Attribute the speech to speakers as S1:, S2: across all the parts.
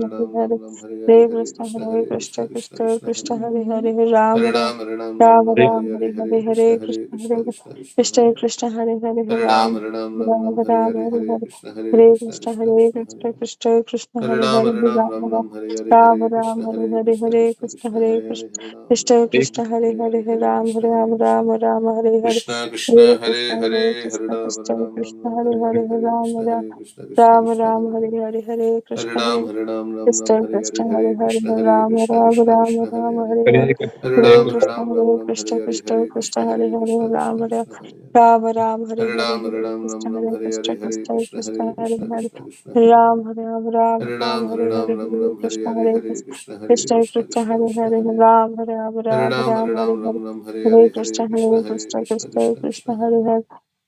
S1: Hare
S2: Hare
S1: Hare
S2: Hare
S1: Krishna
S2: Krishna
S1: Hare
S2: Hare
S1: Krishna
S2: Krishna Krishna
S1: Krishna
S2: Krishna
S1: Krishna
S2: Hare
S1: Hare
S2: Hare
S1: Hare Ram
S2: Hare
S1: Ram
S2: Ram Ram Ram
S1: Ram
S2: Ram
S1: Ram
S2: Hare
S1: Hare
S2: Hare
S1: Hare
S2: Hare
S1: Hare
S2: Krishna Hare
S1: Krishna
S2: Krishna
S1: Hare
S2: Krishna Krishna
S1: Krishna
S2: Hare
S1: Krishna Hare Hare
S2: Hare
S1: Ram
S2: Ram Ram Ram
S1: Ram
S2: Ram Hare
S1: Ram
S2: Hare
S1: Hare
S2: Hare
S1: Hare
S2: Krishna Hare
S1: Hare
S2: Krishna
S1: Krishna
S2: Krishna
S1: Hare
S2: Krishna
S1: Krishna
S2: Hare
S1: Krishna Krishna
S2: Hare
S1: Hare
S2: Ram
S1: Hare
S2: Ram
S1: Ram
S2: Ram
S1: Ram
S2: Ram Hare Hare
S1: Ram
S2: Hare
S1: Ram
S2: Krishna
S1: Hare
S2: Hare
S1: Hare
S2: Krishna
S1: Hare
S2: Krishna
S1: Krishna
S2: Krishna
S1: Hare
S2: Hare Hare
S1: Krishna
S2: Hare Ram
S1: Krishna
S2: Ram Ram
S1: Krishna
S2: Ram
S1: Hare
S2: Hare
S1: Hare
S2: Hare Hare
S1: Ram
S2: Krishna
S1: Ram
S2: Hare
S1: Ram
S2: Krishna
S1: Ram Hare Hare
S2: Krishna Krishna
S1: Hare
S2: Hare
S1: Krishna Hare
S2: Hare Hare
S1: Krishna
S2: Ram
S1: Krishna
S2: Ram Ram
S1: Krishna
S2: Ram
S1: Hare
S2: Hare
S1: Hare
S2: Hare Hare
S1: Ram
S2: Krishna
S1: Ram
S2: Hare Krishna Krishna
S1: Ram
S2: Krishna
S1: Ram
S2: Hare
S1: Hare
S2: Hare
S1: Hare Hare
S2: Hare
S1: Krishna Hare
S2: Ram Hare Ram Ram Ram
S1: Krishna
S2: Hare
S1: Krishna
S2: Hare
S1: Hare
S2: Hare
S1: Hare
S2: Krishna Hare
S1: Ram
S2: Krishna
S1: Ram
S2: Krishna
S1: Ram
S2: Krishna Hare
S1: Ram
S2: Hare
S1: Hare Hare
S2: Hare
S1: Hare
S2: Ram
S1: Krishna
S2: Ram Ram
S1: Hare
S2: Ram Hare
S1: Krishna
S2: Hare
S1: Krishna
S2: Hare
S1: Krishna
S2: Krishna
S1: Hare
S2: Hare
S1: Hare
S2: Krishna
S1: Ram
S2: Krishna
S1: Ram
S2: Krishna Hare Hare
S1: Ram Ram Hare
S2: Hare
S1: Hare
S2: Ram
S1: Hare
S2: Ram Ram
S1: Krishna
S2: Ram
S1: Hare
S2: Hare
S1: Krishna
S2: Hare Hare
S1: Krishna
S2: Krishna
S1: Krishna
S2: Hare
S1: Hare
S2: Krishna
S1: Hare
S2: Krishna Krishna Hare
S1: Ram Ram Ram
S2: Hare
S1: Ram
S2: Ram
S1: Hare
S2: Hare
S1: Hare
S2: Ram Ram
S1: Hare
S2: Ram Hare
S1: Krishna
S2: Hare
S1: Hare
S2: Hare
S1: Krishna
S2: Krishna Hare
S1: Krishna
S2: Krishna
S1: Krishna
S2: Krishna
S1: Hare
S2: Krishna
S1: Hare
S2: Hare
S1: Ram Ram
S2: Hare
S1: Ram
S2: Ram
S1: Ram
S2: Hare
S1: Hare
S2: Ram
S1: Hare
S2: Ram Ram Hare
S1: Hare
S2: Hare Hare
S1: Krishna
S2: Krishna
S1: Hare
S2: Hare
S1: Krishna
S2: Krishna
S1: Krishna
S2: Krishna
S1: Krishna
S2: Krishna
S1: Hare
S2: Hare
S1: Hare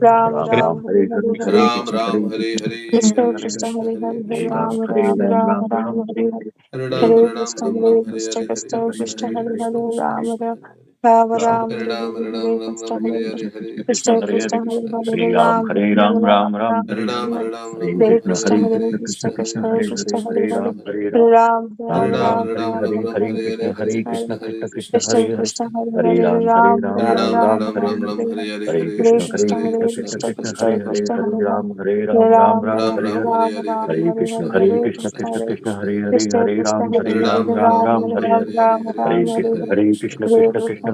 S3: Ram
S2: Hare
S3: Ram Hare Hare Hare
S2: Ram Ram Hare Hare
S3: Krishna
S2: Hare
S3: Krishna
S2: Krishna
S3: Hare
S2: Hare
S3: Hare Hare
S2: Krishna
S3: Ram
S2: Krishna
S3: Ram
S2: Krishna
S3: Ram
S2: Hare
S3: Ram
S2: Hare
S3: Hare Hare
S2: Hare
S3: Hare
S2: Ram Ram
S3: Krishna
S2: Ram
S3: Hare
S2: Ram Hare
S3: Krishna
S2: Hare
S3: Krishna
S2: Hare Krishna
S3: Krishna
S2: Hare
S3: Hare
S2: Krishna
S3: Hare
S2: Krishna
S3: Ram
S2: Krishna
S3: Ram
S2: Hare
S3: Ram Ram
S2: Hare
S3: Hare
S2: Ram
S3: Hare
S2: Ram
S3: Hare
S2: Ram
S3: Krishna
S2: Ram
S3: Hare
S2: Hare Hare Hare
S3: Krishna
S2: Krishna
S3: Krishna
S2: Krishna
S3: Hare
S2: Krishna
S3: Hare
S2: Krishna
S3: Hare
S2: Hare
S3: Ram Ram Ram
S2: Hare
S3: Hare
S2: Ram
S3: Hare
S2: Ram Ram
S3: Hare
S2: Ram Hare
S3: Krishna
S2: Hare
S3: Hare
S2: Hare
S3: Krishna
S2: Krishna
S3: Krishna
S2: Krishna Krishna
S3: Krishna
S2: Krishna
S3: Hare
S2: Krishna
S3: Hare
S2: Hare
S3: Ram
S2: Hare
S3: Ram
S2: Ram
S3: Ram
S2: Ram
S3: Ram
S2: Ram
S3: Hare
S2: Ram
S3: Hare
S2: Hare Hare
S3: Hare
S2: Hare
S3: Krishna
S2: Krishna
S3: Hare
S2: Hare Krishna Hare
S3: Krishna
S2: Hare
S3: Krishna Hare Hare Ram
S2: Hare
S3: Ram
S2: Ram
S3: Ram
S2: Ram
S3: Ram
S2: Ram Ram
S3: Hare
S2: Hare Hare Hare
S3: Hare
S2: Krishna
S3: Krishna
S2: Hare
S3: Hare
S2: Krishna
S3: Krishna
S2: Krishna
S3: Krishna
S2: Krishna Hare
S3: Krishna
S2: Hare
S3: Hare Ram
S2: Ram
S3: Ram
S2: Ram Hare
S3: Ram
S2: Hare
S3: Ram
S2: Hare
S3: Hare
S2: Krishna
S3: Hare
S2: Hare
S3: Hare
S2: Krishna
S3: Krishna
S2: Krishna
S3: Hare
S2: Krishna Hare
S3: Krishna Krishna Hare
S2: Hare
S3: Hare
S2: Ram
S3: Ram
S2: Ram Ram
S3: Ram
S2: Ram
S3: Ram
S2: Hare Hare
S3: Ram
S2: Hare
S3: Ram
S2: Krishna
S3: Hare
S2: Hare
S3: Hare
S2: Krishna Krishna
S3: Hare
S2: Krishna
S3: Krishna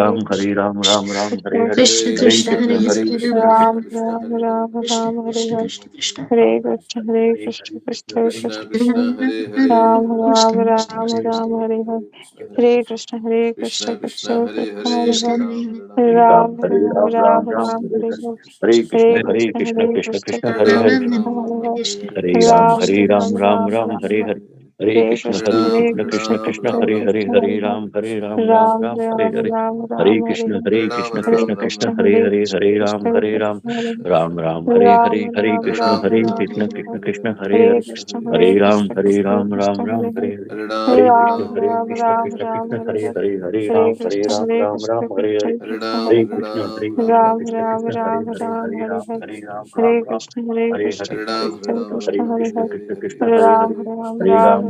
S1: Hare Ram, Ram Ram, Hare
S3: Krishna
S1: Hare,
S4: Krishna
S3: Krishna
S1: Hare
S4: Krishna
S3: Hare
S4: Hare
S1: Krishna,
S3: Hare
S1: Hare
S4: Hare
S1: Krishna,
S4: Ram
S3: Ram
S1: Krishna
S4: Ram
S1: Krishna,
S3: Ram
S1: Hare Hare,
S3: Ram
S1: Hare
S3: Ram
S4: Krishna
S1: Ram,
S3: Hare
S4: Krishna
S3: Hare
S1: Hare
S4: Krishna
S1: Krishna,
S4: Krishna
S3: Hare Krishna Hare
S1: Hare
S3: Krishna
S1: Hare
S3: Krishna
S1: Krishna, Hare
S3: Krishna
S1: Hare,
S4: Krishna
S3: Ram Ram
S4: Krishna
S3: Ram Ram Hare Hare Hare Krishna Hare Krishna Krishna Krishna Hare
S4: Krishna
S3: Hare
S4: Hare
S3: Ram
S1: Hare
S3: Ram
S1: Ram,
S3: Ram
S1: Ram Ram,
S3: Ram
S1: Hare
S3: Hare
S1: Hare,
S3: Hare
S1: Hare Krishna,
S3: Hare
S1: Hare
S3: Krishna
S1: Krishna,
S3: Hare
S1: Krishna
S3: Krishna
S1: Krishna, Hare
S3: Krishna
S1: Hare,
S3: Krishna Hare Hare
S1: Hare Ram,
S3: Ram
S1: Hare Ram,
S3: Ram
S1: Ram
S3: Ram
S1: Ram, Hare
S3: Ram
S1: Hare, Hare
S3: Hare
S1: Krishna,
S3: Krishna
S1: Hare
S3: Hare
S1: Krishna,
S3: Krishna
S1: Krishna Krishna,
S3: Krishna
S1: Hare Hare,
S3: Krishna Hare
S1: Hare
S3: Hare
S1: Ram, Hare Ram, Ram
S3: Ram
S1: Ram, Hare
S3: Ram
S1: Hare,
S3: Ram
S1: Hare
S3: Ram Hare
S1: Krishna,
S3: Hare
S1: Hare Krishna, Krishna
S3: Krishna
S1: Krishna,
S3: Hare
S1: Hare Hare,
S3: Krishna
S1: Hare
S3: Krishna
S1: Ram, Hare Ram,
S3: Krishna Hare
S1: Ram Ram, Hare
S3: Ram
S1: Hare, Hare
S3: Ram
S1: Krishna,
S3: Ram
S1: Hare
S3: Ram
S1: Krishna,
S3: Hare
S1: Krishna
S3: Hare
S1: Krishna, Hare
S3: Hare
S1: Hare,
S3: Krishna Hare
S1: Hare Ram,
S3: Krishna
S1: Hare
S3: Krishna
S1: Ram, Ram
S3: Krishna
S1: Ram,
S3: Hare
S1: Hare
S3: Hare
S1: Hare, Hare
S3: Ram
S1: Krishna, Hare
S3: Ram
S1: Krishna,
S3: Ram
S1: Krishna
S3: Ram
S1: Krishna,
S3: Hare
S1: Hare
S3: Hare
S1: Hare, Hare
S3: Hare
S1: Ram, Hare
S3: Krishna
S1: Ram,
S3: Hare
S1: Ram
S3: Krishna
S1: Ram, Hare Hare,
S3: Krishna Hare
S1: Hare
S3: Hare
S1: Krishna, Hare Krishna,
S3: Ram
S1: Krishna
S3: Ram
S1: Krishna, Hare
S3: Ram
S1: Hare,
S3: Ram
S1: Hare
S3: Hare
S1: Ram,
S3: Hare
S1: Hare Ram, Ram
S3: Hare
S1: Ram,
S3: Krishna Hare
S1: Hare
S3: Krishna
S1: Hare, Hare
S3: Krishna
S1: Krishna,
S3: Krishna
S1: Hare
S3: Hare
S1: Krishna,
S3: Hare
S1: Krishna Krishna, Hare
S3: Ram
S1: Hare,
S3: Ram
S1: Hare
S3: Ram
S1: Ram,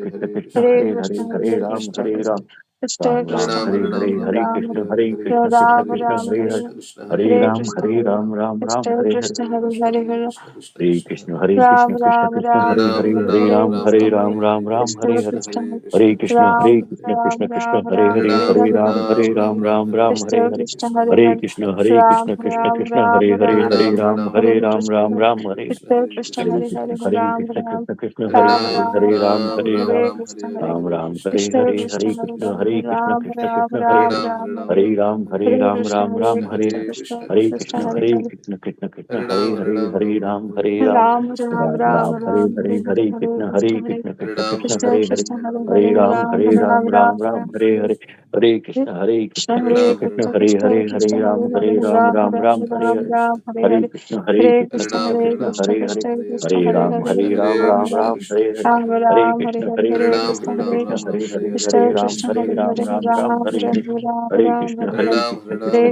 S1: Krishna Krishna
S3: Hare
S1: Hare
S3: Krishna,
S1: Hare Hare
S3: Hare
S1: Ram
S3: Krishna,
S1: Hare Ram
S3: Krishna
S1: Ram
S3: Krishna,
S1: Ram
S3: Hare
S1: Hare
S3: Hare
S1: Hare Hare
S3: Ram
S1: Krishna
S3: Ram,
S1: Hare Krishna Krishna
S3: Ram
S1: Krishna
S3: Ram
S1: Hare
S3: Hare
S1: Hare
S3: Hare
S1: Ram
S3: Krishna,
S1: Hare
S3: Hare
S1: Ram Ram Ram
S3: Krishna
S1: Hare Hare
S3: Krishna, Hare Hare Hare
S1: Hare Krishna Hare
S3: Ram
S1: Krishna Krishna
S3: Ram
S1: Krishna
S3: Ram
S1: Hare Hare
S3: Hare
S1: Hare
S3: Hare
S1: Ram
S3: Krishna,
S1: Hare Ram Ram Ram
S3: Krishna
S1: Hare Hare
S3: Krishna,
S1: Hare Krishna
S3: Ram
S1: Hare Krishna
S3: Ram
S1: Krishna Krishna
S3: Ram
S1: Hare
S3: Ram
S1: Hare
S3: Hare
S1: Hare
S3: Hare
S1: Ram Hare Ram Ram Ram Hare
S3: Krishna
S1: Hare
S3: Krishna, Hare
S1: Hare
S3: Hare
S1: Krishna Hare
S3: Ram
S1: Krishna Krishna
S3: Ram
S1: Krishna
S3: Ram
S1: Hare Hare
S3: Ram
S1: Hare Ram Hare
S3: Hare
S1: Ram
S3: Krishna,
S1: Ram Ram Hare
S3: Krishna Krishna,
S1: Hare
S3: Hare Hare
S1: Krishna Hare
S3: Ram
S1: Krishna
S3: Ram
S1: Krishna Krishna Hare
S3: Ram
S1: Hare
S3: Ram
S1: Hare
S3: Hare
S1: Ram
S3: Hare
S1: Hare Ram
S3: Hare Krishna, Hare
S1: Ram Ram Hare
S3: Krishna
S1: Hare
S3: Krishna,
S1: Hare
S3: Hare
S1: Krishna Hare
S3: Hare
S1: Krishna
S3: Ram
S1: Krishna
S3: Ram
S1: Krishna Hare
S3: Ram
S1: Hare
S3: Ram Hare
S1: Hare Ram Hare
S3: Hare
S1: Ram
S3: Krishna,
S1: Ram
S3: Hare
S1: Ram Hare
S3: Krishna
S1: Hare
S3: Krishna
S1: Hare
S3: Krishna,
S1: Krishna
S3: Hare
S1: Hare
S3: Hare
S1: Krishna Krishna Krishna Hare Hare Hare Ram Hare Ram
S3: Ram Ram
S1: Ram
S3: Ram
S1: Ram Hare
S3: Ram
S1: Hare
S3: Hare Hare
S1: Hare
S3: Hare
S1: Krishna
S3: Krishna,
S1: Hare
S3: Hare
S1: Krishna Krishna Krishna
S3: Krishna
S1: Hare Hare
S3: Krishna, Hare
S1: Hare
S3: Hare
S1: Ram
S3: Ram
S1: Hare
S3: Ram
S1: Ram
S3: Ram
S1: Ram Ram
S3: Ram
S1: Hare Hare Hare Krishna Hare
S3: Krishna,
S1: Krishna Krishna
S3: Hare
S1: Krishna
S3: Krishna,
S1: Hare
S3: Krishna
S1: Hare Hare
S3: Krishna, Hare
S1: Ram
S3: Hare
S1: Hare Ram
S3: Ram
S1: Ram Ram
S3: Ram
S1: Hare
S3: Ram
S1: Hare
S3: Ram Hare
S1: Hare
S3: Hare
S1: Krishna Hare
S3: Hare
S1: Krishna
S3: Krishna,
S1: Krishna
S3: Hare
S1: Krishna
S3: Krishna,
S1: Hare Hare
S3: Krishna Krishna,
S1: Hare
S3: Hare
S1: Ram
S3: Hare
S1: Hare Ram
S3: Ram
S1: Ram
S3: Ram
S1: Ram Hare Hare
S3: Ram
S1: Hare
S3: Ram Hare
S1: Krishna
S3: Hare
S1: Hare
S3: Hare
S1: Krishna
S3: Krishna,
S1: Krishna
S3: Hare
S1: Krishna
S3: Krishna
S1: Hare Hare
S3: Krishna
S1: Hare Ram
S3: Krishna, Hare
S1: Hare
S3: Hare
S1: Ram Ram Ram
S3: Ram
S1: Hare Hare
S3: Ram
S1: Hare
S3: Ram
S1: Krishna
S3: Hare
S1: Hare
S3: Hare
S1: Krishna Krishna
S3: Hare
S1: Krishna
S3: Krishna,
S1: Hare
S3: Hare
S1: Hare
S3: Krishna,
S1: Hare Ram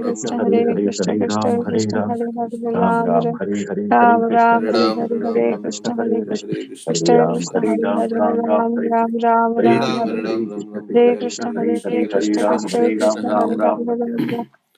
S3: Krishna
S1: Hare
S3: Krishna,
S1: Ram
S3: Hare Hare
S1: Ram
S3: Ram
S1: Ram
S3: Ram
S1: Hare Hare Hare Krishna
S3: Ram
S1: Hare
S3: Hare
S1: Krishna
S3: Hare Hare
S1: Krishna
S3: Krishna,
S1: Krishna
S3: Hare
S1: Hare Hare
S3: Krishna
S1: Hare
S3: Krishna
S1: Ram
S3: Krishna,
S1: Hare
S3: Hare
S1: Ram
S3: Hare
S1: Ram Ram
S3: Ram
S1: Hare
S3: Ram Ram
S1: Hare
S3: Ram
S1: Krishna
S3: Hare
S1: Hare Krishna
S3: Hare
S1: Krishna
S3: Krishna,
S1: Krishna
S3: Hare
S1: Hare
S3: Hare
S1: Hare Hare
S3: Krishna
S1: Ram
S3: Krishna
S1: Hare
S3: Krishna,
S1: Ram
S3: Hare
S1: Ram
S3: Hare
S1: Ram Hare
S3: Ram Ram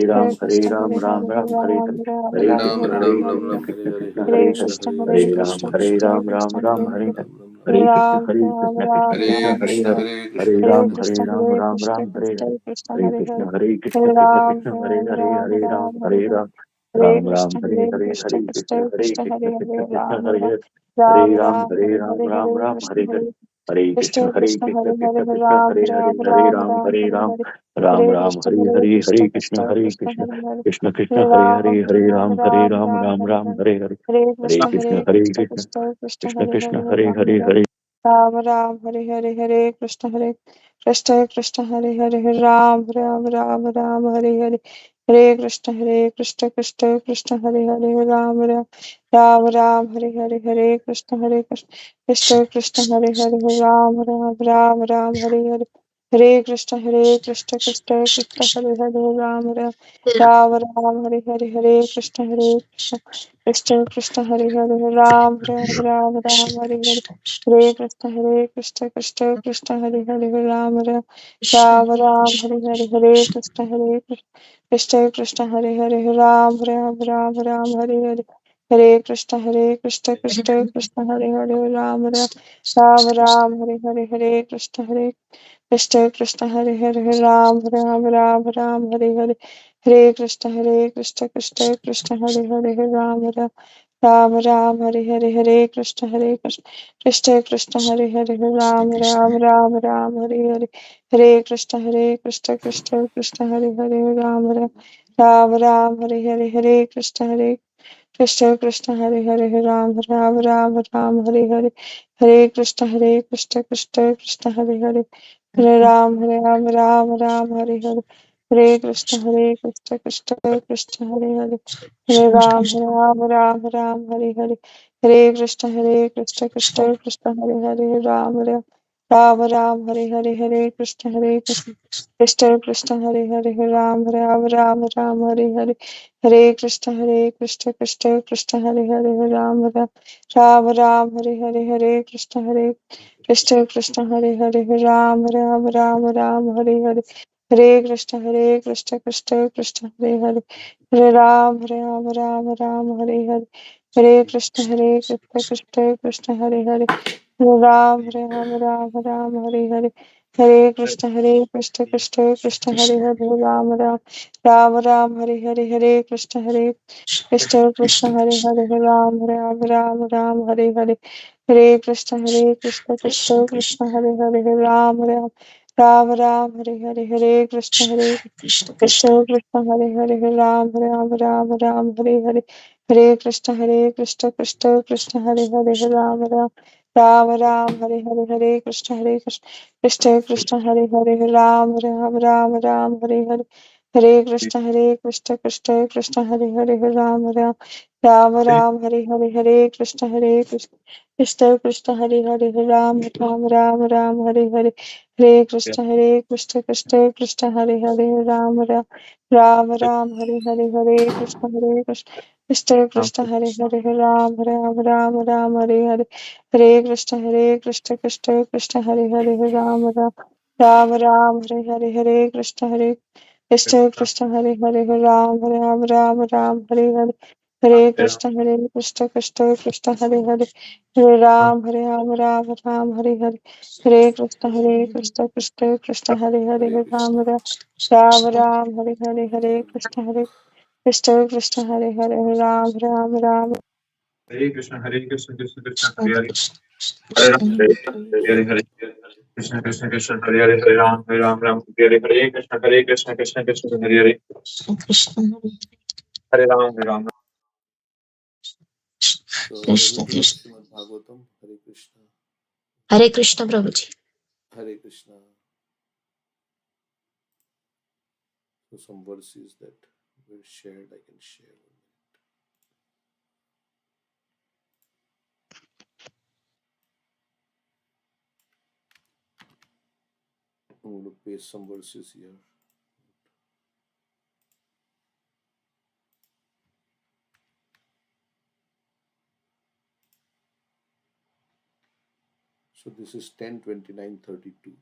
S1: Hare
S3: Krishna
S1: Ram, Hare
S3: Krishna
S1: Ram,
S3: Hare
S1: Ram
S3: Hare
S1: Ram, Hare
S3: Ram
S1: Hare,
S3: Ram
S1: Hare
S3: Ram
S1: Krishna,
S3: Ram
S1: Hare
S3: Hare
S1: Krishna,
S3: Hare
S1: Krishna Krishna,
S3: Hare
S1: Hare Hare,
S3: Krishna Hare
S1: Hare Ram,
S3: Krishna
S1: Hare
S3: Krishna
S1: Ram, Ram
S3: Krishna
S1: Ram,
S3: Hare
S1: Hare
S3: Hare
S1: Hare, Hare Krishna,
S3: Ram
S1: Hare
S3: Ram
S1: Krishna,
S3: Ram
S1: Krishna Krishna,
S3: Ram
S1: Hare Hare,
S3: Hare
S1: Hare
S3: Hare
S1: Ram,
S3: Krishna
S1: Hare Ram,
S3: Hare
S1: Ram
S3: Krishna
S1: Ram, Hare
S3: Krishna
S1: Hare,
S3: Krishna
S1: Hare
S3: Hare Hare
S1: Krishna, Hare Krishna, Krishna
S3: Ram
S1: Krishna, Hare
S3: Ram
S1: Hare,
S3: Ram
S1: Hare Ram,
S3: Ram Hare
S1: Hare
S3: Hare
S1: Ram,
S3: Hare
S1: Ram Ram,
S3: Krishna
S1: Hare
S3: Hare
S1: Hare,
S3: Krishna
S1: Hare
S3: Krishna
S1: Krishna, Hare
S3: Krishna
S1: Krishna,
S3: Hare
S1: Krishna
S3: Hare
S1: Krishna,
S3: Ram
S1: Hare
S3: Ram
S1: Hare,
S3: Ram
S1: Hare Ram,
S3: Ram
S1: Hare
S3: Hare
S1: Ram,
S3: Hare
S1: Ram
S3: Hare
S1: Ram,
S3: Krishna
S1: Hare Hare,
S3: Hare
S1: Hare Krishna,
S3: Krishna
S1: Hare
S3: Krishna
S1: Krishna,
S3: Hare Hare
S1: Krishna Krishna,
S3: Ram
S1: Hare Hare,
S3: Ram
S1: Hare
S3: Ram
S1: Ram,
S3: Ram
S1: Hare
S3: Hare
S1: Ram,
S3: Hare
S1: Ram
S3: Hare
S1: Ram,
S3: Krishna
S1: Hare
S3: Hare
S1: Hare,
S3: Krishna
S1: Hare Krishna,
S3: Krishna
S1: Hare
S3: Krishna
S1: Krishna,
S3: Hare Hare
S1: Krishna Krishna, Hare
S3: Ram
S1: Hare, Hare
S3: Ram
S1: Ram, Hare
S3: Ram
S1: Ram,
S3: Ram
S1: Ram
S3: Hare
S1: Ram,
S3: Hare
S1: Hare Hare,
S3: Hare
S1: Hare
S3: Krishna
S1: Krishna,
S3: Hare
S1: Hare
S3: Krishna
S1: Krishna,
S3: Krishna Krishna
S1: Krishna
S3: Hare
S1: Krishna,
S3: Hare
S1: Hare
S3: Ram
S1: Hare,
S3: Ram
S1: Hare
S3: Ram Ram Hare Hare Hare Krishna Hare Krishna Krishna Hare Hare Ram Ram Ram Ram Hare Hare Hare Krishna Krishna Krishna Hare Hare Ram Ram Ram Ram Hare Hare Hare Krishna Hare Krishna Hare Hare Ram Ram Ram Ram Hare Hare Hare Krishna Krishna Krishna Hare Hare Ram Ram Ram Ram Hare Hare Hare Krishna Hare Hare Ram Ram Ram Ram Hare Hare Hare Krishna Hare Hare Ram Ram Ram Ram Hare Hare Hare Krishna Hare Hare Ram Ram Ram Ram Hare Hare Hare Krishna Krishna Hare Hare Ram Ram Ram Ram Hare Hare Hare Krishna Krishna Krishna Hare Hare Ram Ram Ram Ram Hare Hare Hare Krishna Krishna Krishna Hare Hare Ram Ram Ram Ram Hare Hare Hare Krishna Krishna Krishna Hare Hare Ram Ram Ram Ram Hare Hare Hare Krishna Krishna Hare Hare Ram Ram Ram Ram Hare Hare Krishna Hare Hare Ram Ram Ram Ram Hare Hare Krishna Hare Hare Hare Ram Ram Hare Hare Krishna Hare Ram Hare Hare Krishna Hare Ram Hare Krishna Hare Ram Hare Krishna Ram Hare Krishna Hare Ram Hare Krishna Hare Ram Hare Krishna Hare Hare Krishna Ram Krishna Hare Hare Krishna Hare Hare Krishna Krishna Hare Krishna Ram Hare Krishna Ram Krishna Hare Hare Krishna Krishna Ram Krishna Hare Krishna Hare Krishna Hare Krishna Hare Hare
S4: Hare Krishna.
S1: Hare Krishna, Krishna Krishna, Hare Ram, Hare Krishna, Krishna Hare Hare, Hare Ram, Ram Hare Hare, Hare Krishna, Krishna Krishna, Hare Hare, Hare Ram.
S4: So let me read Srimad Bhagavatam. Hare Krishna.
S5: Hare Krishna Prabhuji.
S4: Hare Krishna. So some verses that were shared, I can share. I'm going to paste some verses here. So this is 10:29:32.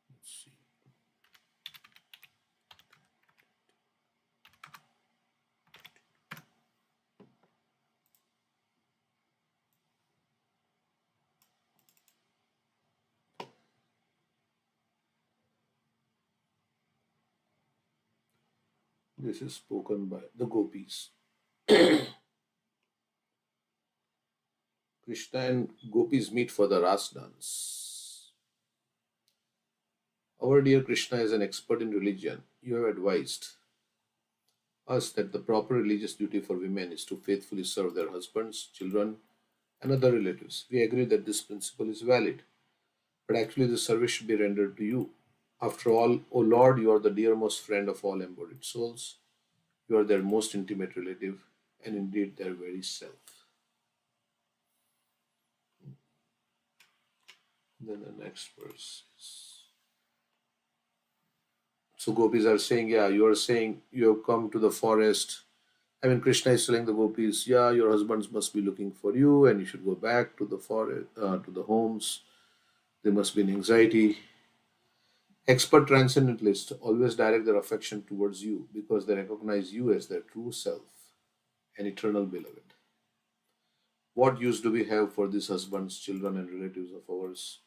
S4: Let's see. This is spoken by the gopis. Krishna and gopis meet for the Ras dance. Our dear Krishna is an expert in religion. You have advised us that the proper religious duty for women is to faithfully serve their husbands, children, and other relatives. We agree that this principle is valid, but actually the service should be rendered to you. After all, O Lord, you are the dearmost friend of all embodied souls. You are their most intimate relative, and indeed their very self. Then the next verse is. So gopis are saying, yeah, you are saying you have come to the forest. I mean, Krishna is telling the gopis, yeah, your husbands must be looking for you, and you should go back to the forest, to the homes. There must be an anxiety. Expert transcendentalists always direct their affection towards you because they recognize you as their true self and eternal beloved. What use do we have for these husbands, children, and relatives of ours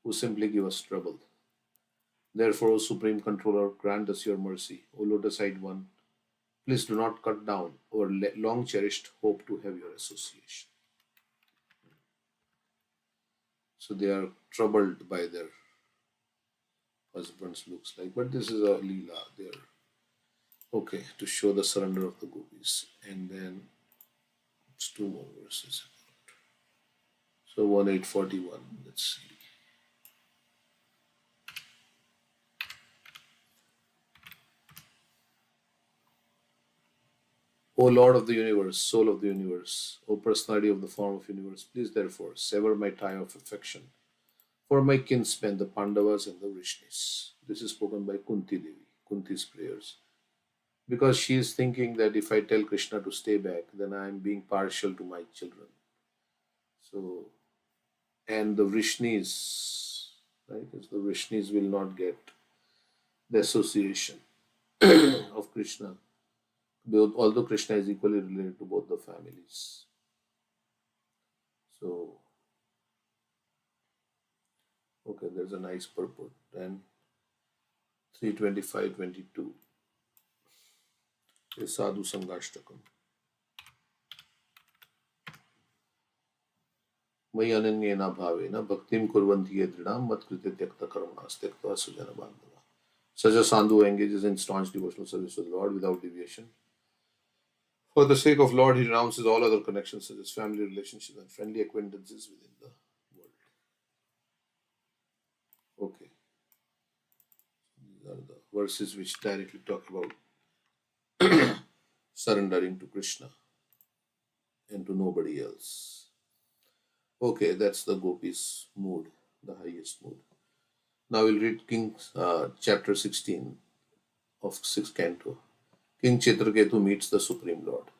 S4: who simply give us trouble. Therefore, O Supreme Controller, grant us your mercy. O Lotus-eyed One, please do not cut down our long cherished hope to have your association. So they are troubled by their husbands, looks like. But this is a Leela. They are okay to show the surrender of the gopis. And then it's two more verses. So 1841. Let's see. O Lord of the universe, soul of the universe, O personality of the form of universe, please therefore sever my tie of affection for my kinsmen, the Pandavas and the Vrishnis. This is spoken by Kunti Devi, Kunti's prayers. Because she is thinking that if I tell Krishna to stay back, then I am being partial to my children. So, and the Vrishnis, right? The Vrishnis will not get the association of Krishna, although Krishna is equally related to both the families. So, okay, there's a nice purport. Then 325:22 is Sadhu Sangashtakam. मयि अनन्येन भावेन भक्तिं कुर्वन्ति ये दृढां मत्कृते त्यक्तकर्मणा त्यक्त्वा सुजनबान्धवाः. Such a sadhu engages in staunch devotional service to the Lord without deviation. For the sake of Lord, he renounces all other connections such as family relationships and friendly acquaintances within the world. Okay. These are the verses which directly talk about surrendering to Krishna and to nobody else. Okay, that's the gopis' mood, the highest mood. Now we'll read King's chapter 16 of 6th canto. King Chitraketu meets the Supreme Lord.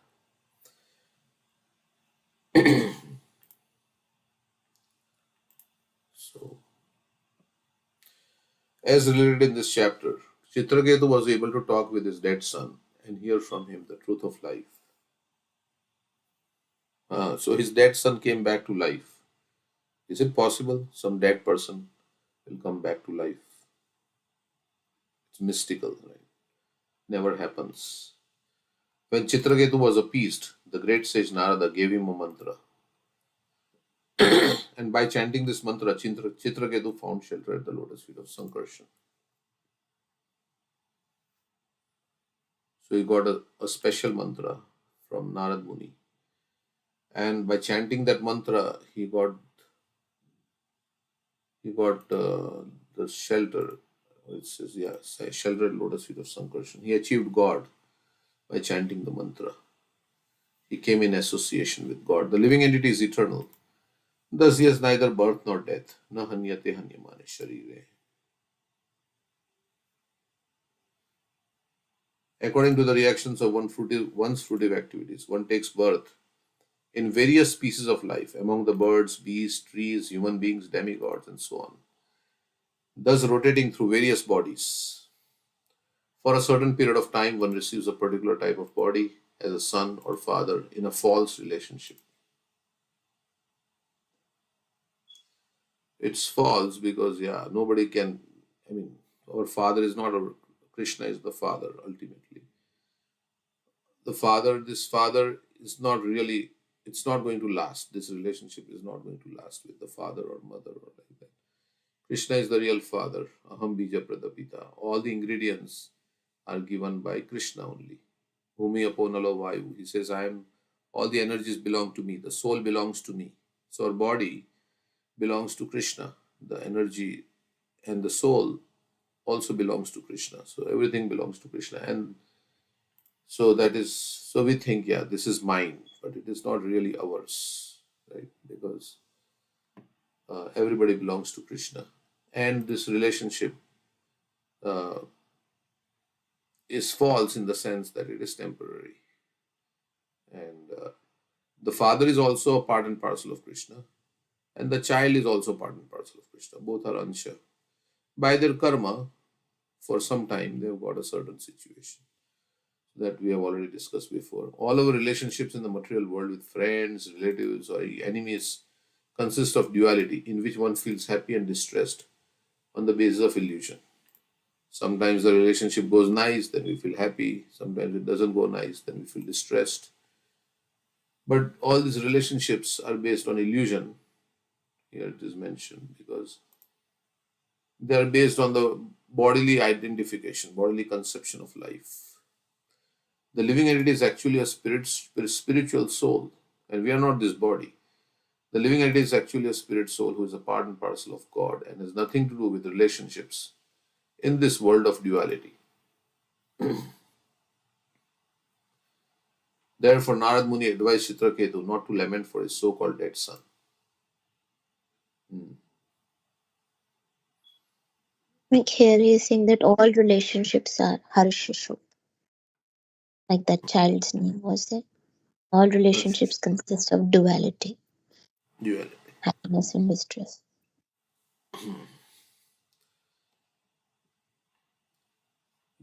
S4: So, as related in this chapter, Chitraketu was able to talk with his dead son and hear from him the truth of life. So his dead son came back to life. Is it possible some dead person will come back to life? It's mystical, right? Never happens. When Chitraketu was appeased, the great sage Narada gave him a mantra. And by chanting this mantra, Chitraketu found shelter at the lotus feet of Sankarshan. So he got a special mantra from Narad Muni. And by chanting that mantra, he got the shelter. It says, shelter at lotus feet of Sankarshan. He achieved God by chanting the mantra. He came in association with God. The living entity is eternal. Thus he has neither birth nor death. Na hanyate hanyamane sharire. According to the reactions of one's fruitive activities, one takes birth in various species of life, among the birds, beasts, trees, human beings, demigods, and so on, thus rotating through various bodies. For a certain period of time, one receives a particular type of body as a son or father in a false relationship. It's false because, nobody can, our father is not Krishna is the father ultimately. This father is not really, it's not going to last. This relationship is not going to last with the father or mother or like that. Krishna is the real father. Aham bija pradapita. All the ingredients are given by Krishna only. Bhumi aponalo vayu. He says, all the energies belong to me. The soul belongs to me. So our body belongs to Krishna. The energy and the soul also belongs to Krishna. So everything belongs to Krishna. And so we think, this is mine, but it is not really ours, right? Because everybody belongs to Krishna. And this relationship is false in the sense that it is temporary. And the father is also a part and parcel of Krishna. And the child is also part and parcel of Krishna. Both are ansha. By their karma, for some time, they have got a certain situation that we have already discussed before. All our relationships in the material world with friends, relatives, or enemies consists of duality, in which one feels happy and distressed on the basis of illusion. Sometimes the relationship goes nice, then we feel happy. Sometimes it doesn't go nice, then we feel distressed. But all these relationships are based on illusion. Here it is mentioned because they are based on the bodily identification, bodily conception of life. The living entity is actually a spiritual soul, and we are not this body. The living entity is actually a spirit soul who is a part and parcel of God and has nothing to do with relationships in this world of duality. Therefore, Narad Muni advised Chitraketu not to lament for his so called dead son. Hmm.
S5: Like here he is saying that all relationships are Harshashu, like that child's name was there. All relationships consist of duality,
S4: Duality.
S5: happiness and distress.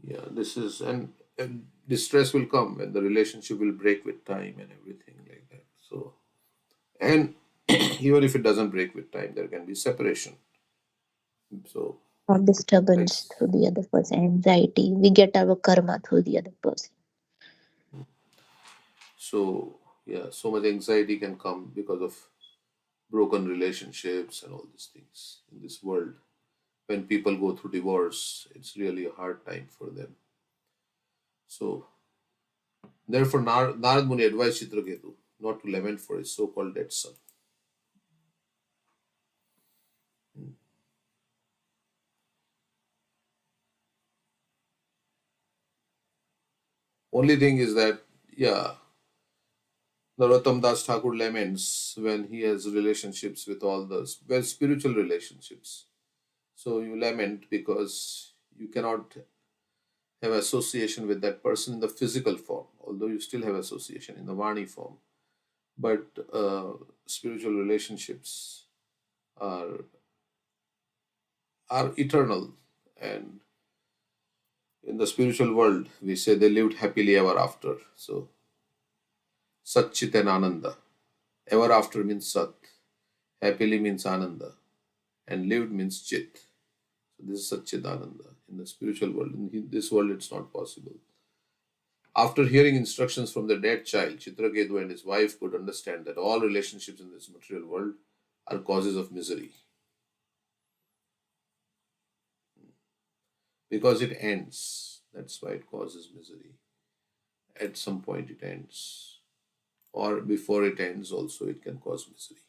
S4: Yeah, this is, and distress will come when the relationship will break with time and everything like that. So, and even if it doesn't break with time, there can be separation. So,
S5: Or
S4: like,
S5: disturbance through the other person, anxiety. We get our karma through the other person.
S4: so yeah, so much anxiety can come because of broken relationships and all these things in this world. When people go through divorce, it's really a hard time for them. So, therefore, Narad Muni advised Chitraketu not to lament for his so called dead son. Only thing is that, yeah, Narottam Das Thakur laments when he has relationships with all the well spiritual relationships. So you lament because you cannot have association with that person in the physical form, although you still have association in the Vani form. But spiritual relationships are are eternal, and in the spiritual world, we say they lived happily ever after. So Sat Chit and Ananda. Ever after means Sat. Happily means Ananda. And lived means Chit. So this is Satchidananda in the spiritual world. In this world, it's not possible. After hearing instructions from the dead child, Chitraketu and his wife could understand that all relationships in this material world are causes of misery because it ends. That's why it causes misery. At some point, it ends, or before it ends, also it can cause misery.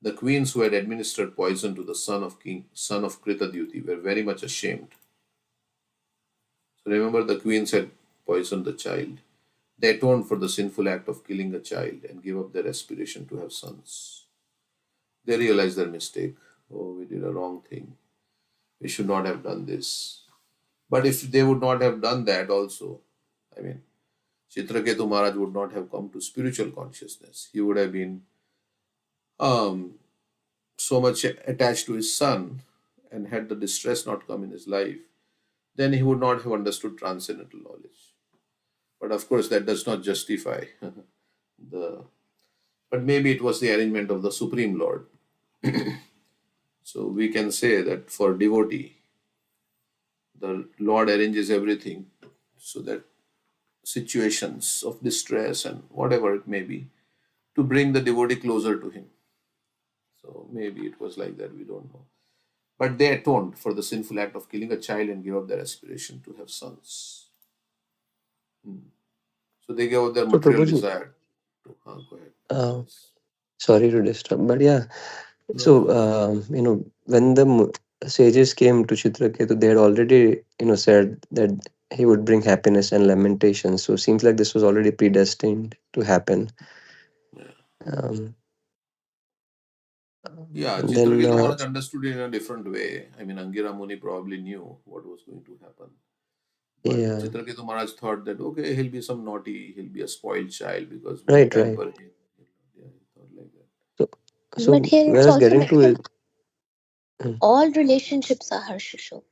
S4: The queens who had administered poison to the son of Kritadyuti, were very much ashamed. So remember, the queens had poisoned the child. They atoned for the sinful act of killing a child and gave up their aspiration to have sons. They realized their mistake. Oh, we did a wrong thing. We should not have done this. But if they would not have done that also, I mean, Chitraketu Maharaj would not have come to spiritual consciousness. He would have been um, so much attached to his son, and had the distress not come in his life, then he would not have understood transcendental knowledge. But of course, that does not justify the. But maybe it was the arrangement of the Supreme Lord. So we can say that for devotee, the Lord arranges everything so that situations of distress and whatever it may be, to bring the devotee closer to him. So maybe it was like that, we don't know. But they atoned for the sinful act of killing a child and gave up their aspiration to have sons. So they gave up their
S1: So
S4: material
S1: Prabhuji,
S4: desire to. Go ahead.
S1: uh,
S4: Yes.
S1: sorry to disturb, but yeah.
S4: No,
S1: So
S4: no.
S1: when the sages came to Chitraketu, they had already said that he would bring happiness and lamentation. So seems like this was already predestined to happen.
S4: Yeah.
S1: Um,
S4: Yeah,
S1: and then
S4: Chitraketu Maharaj understood it in a different way. I mean, Angira Muni probably knew what was going to happen. But
S1: yeah,
S4: Chitraketu Maharaj thought that, okay, he'll be some naughty, he'll be a spoiled child because we'll
S1: right, right.
S4: pamper him. Yeah, he thought like that.
S1: So
S5: But
S1: so
S5: here it's
S1: whereas
S5: also
S1: getting to
S5: mentioned
S1: it, mm,
S5: all relationships are Harshashu.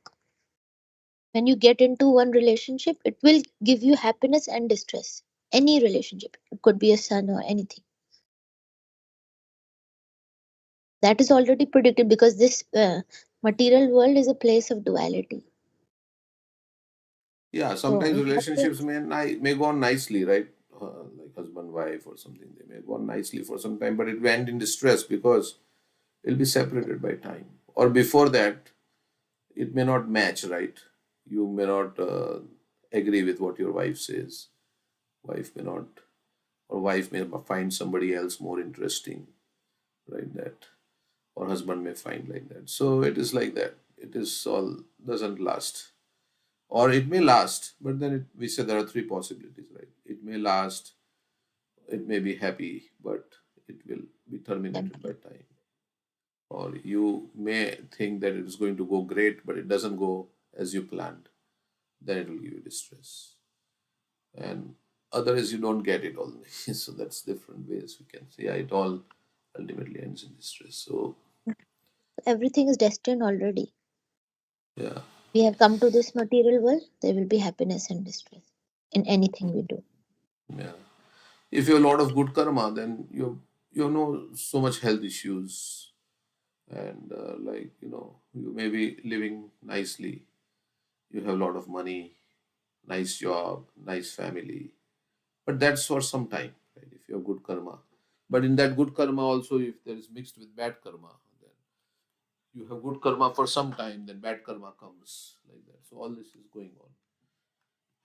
S5: When you get into one relationship, it will give you happiness and distress. Any relationship. It could be a son or anything. That is already predicted because this material world is a place of duality.
S4: Yeah,
S5: So
S4: sometimes
S5: in that
S4: relationships
S5: sense,
S4: may go on nicely, right? Like husband wife or something, they may go on nicely for some time, but it will end in distress because it'll be separated by time. Or before that, it may not match, right? You may not agree with what your wife says. Wife may not, or wife may find somebody else more interesting, right? That, or husband may find like that. So it is like that. It is all doesn't last, or it may last, but then we say there are three possibilities, right? It may last, it may be happy, but it will be terminated by
S5: temporary.
S4: time. Or you may think that it is going to go great, but it doesn't go as you planned. Then it will give you distress. And other is you don't get it all. So that's different ways we can say, yeah, it all ultimately ends in distress. So
S5: Everything is destined already.
S4: yeah,
S5: We have come to this material world, there will be happiness and distress in anything we do.
S4: yeah. If you have a lot of good karma, then you have no so much health issues, and like you may be living nicely. You have a lot of money, nice job, nice family, but that's for some time, right? If you have good karma, but in that good karma also, if there is mixed with bad karma, then you have good karma for some time, then bad karma comes like that. So all this is going on.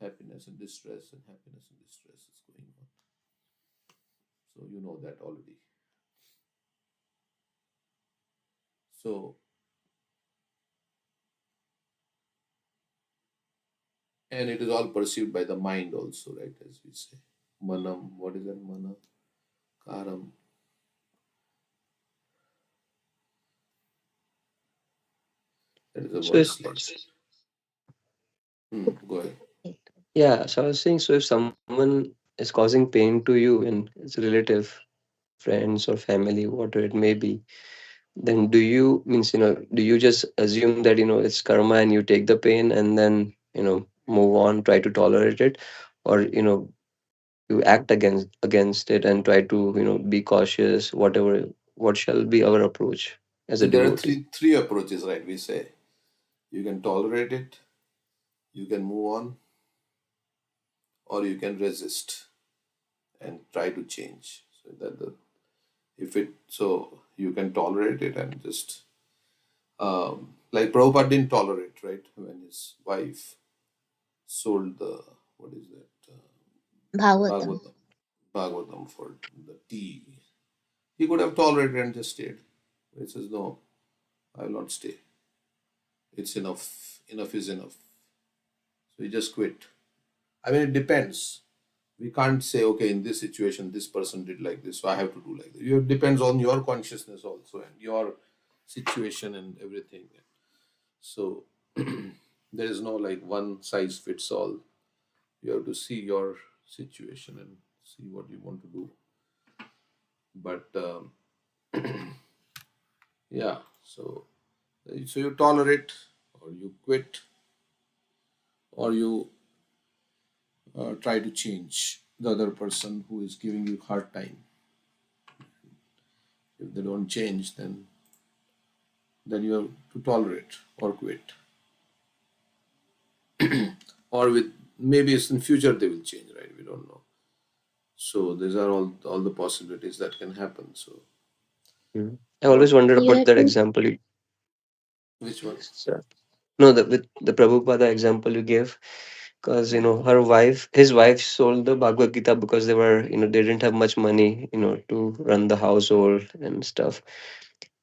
S4: Happiness and distress, and happiness and distress is going on. So you know that already. So, and it is all perceived by the mind also, right? As we say, manam. What is that? Mana, karam. That is a
S1: So
S4: word
S1: it's,
S4: like. Go ahead.
S1: yeah, so I was saying, so if someone is causing pain to you and it's a relative, friends or family, whatever it may be, then do you means do you just assume that it's karma and you take the pain and then move on, try to tolerate it, or you act against it and try to be cautious, whatever? What shall be our approach as
S4: So
S1: a
S4: there are
S1: devotee?
S4: three approaches, right? We say you can tolerate it, you can move on, or you can resist and try to change. So that the if it so you can tolerate it and just like Prabhupada didn't tolerate, right? When his wife sold the what is that
S5: Bhagavatam.
S4: Bhagavatam Bhagavatam for the tea, he could have tolerated and just stayed. He says, no, I will not stay. It's enough. Enough is enough. So he just quit. I mean, it depends. We can't say, okay, in this situation, this person did like this, so I have to do like this. It depends on your consciousness also and your situation and everything. So there is no like one size fits all. You have to see your situation and see what you want to do. But yeah, so you tolerate, or you quit, or you try to change the other person who is giving you hard time. If they don't change, then you have to tolerate or quit, or with maybe it's in future they will change, right? We don't know. So these are all the possibilities that can happen. So
S1: Mhm. I
S4: what?
S1: always wondered
S5: You
S1: about
S5: have
S1: that
S5: to,
S1: example you.
S4: Which one?
S1: No, with the Prabhupada example you gave, because his wife sold the Bhagavad Gita because they didn't have much money, to run the household and stuff,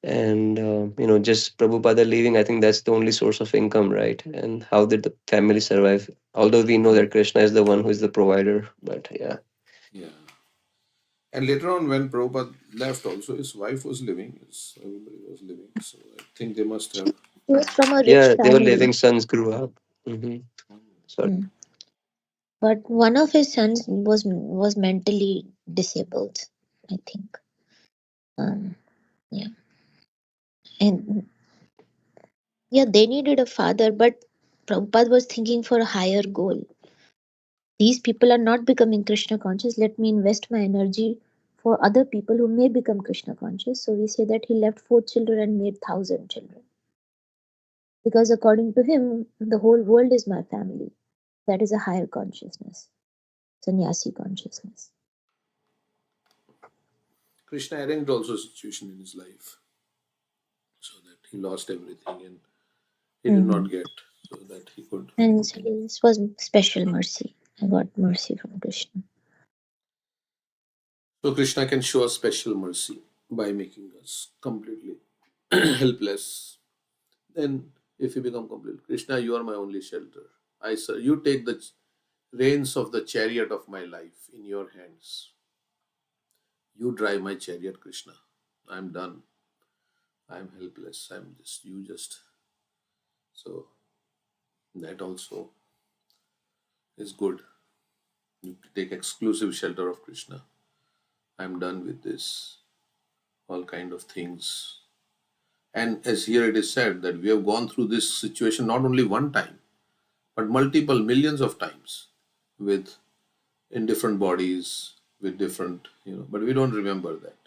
S1: and just Prabhupada leaving. I think that's the only source of income, right? And how did the family survive? Although we know that Krishna is the one who is the provider, but yeah.
S4: Yeah. And later on, when Prabhupada left, also his wife was living. Everybody was living. So I think they must have.
S5: he was from a rich
S1: Yeah, they were
S5: family.
S1: living sons grew up. Hmm. So
S5: Hmm. But one of his sons was mentally disabled, I think. Um, yeah, and yeah, they needed a father, but Prabhupada was thinking for a higher goal. These people are not becoming Krishna conscious. Let me invest my energy for other people who may become Krishna conscious. So we say that he left 4 children and made 1,000 children. Because according to him, the whole world is my family. That is a higher consciousness, sannyasi consciousness.
S4: Krishna arranged also a situation in his life so that he lost everything and he did not get, so that he could.
S5: And so this was special mercy. I got mercy from Krishna.
S4: So Krishna can show us special mercy by making us completely helpless. Then if you become complete, Krishna, you are my only shelter. You take the reins of the chariot of my life in your hands. You drive my chariot, Krishna. I'm done. I'm helpless. You just. So that also is good. You take exclusive shelter of Krishna. I'm done with this. All kind of things. And as here it is said that we have gone through this situation not only one time, but multiple millions of times with in different bodies, with different, but we don't remember that.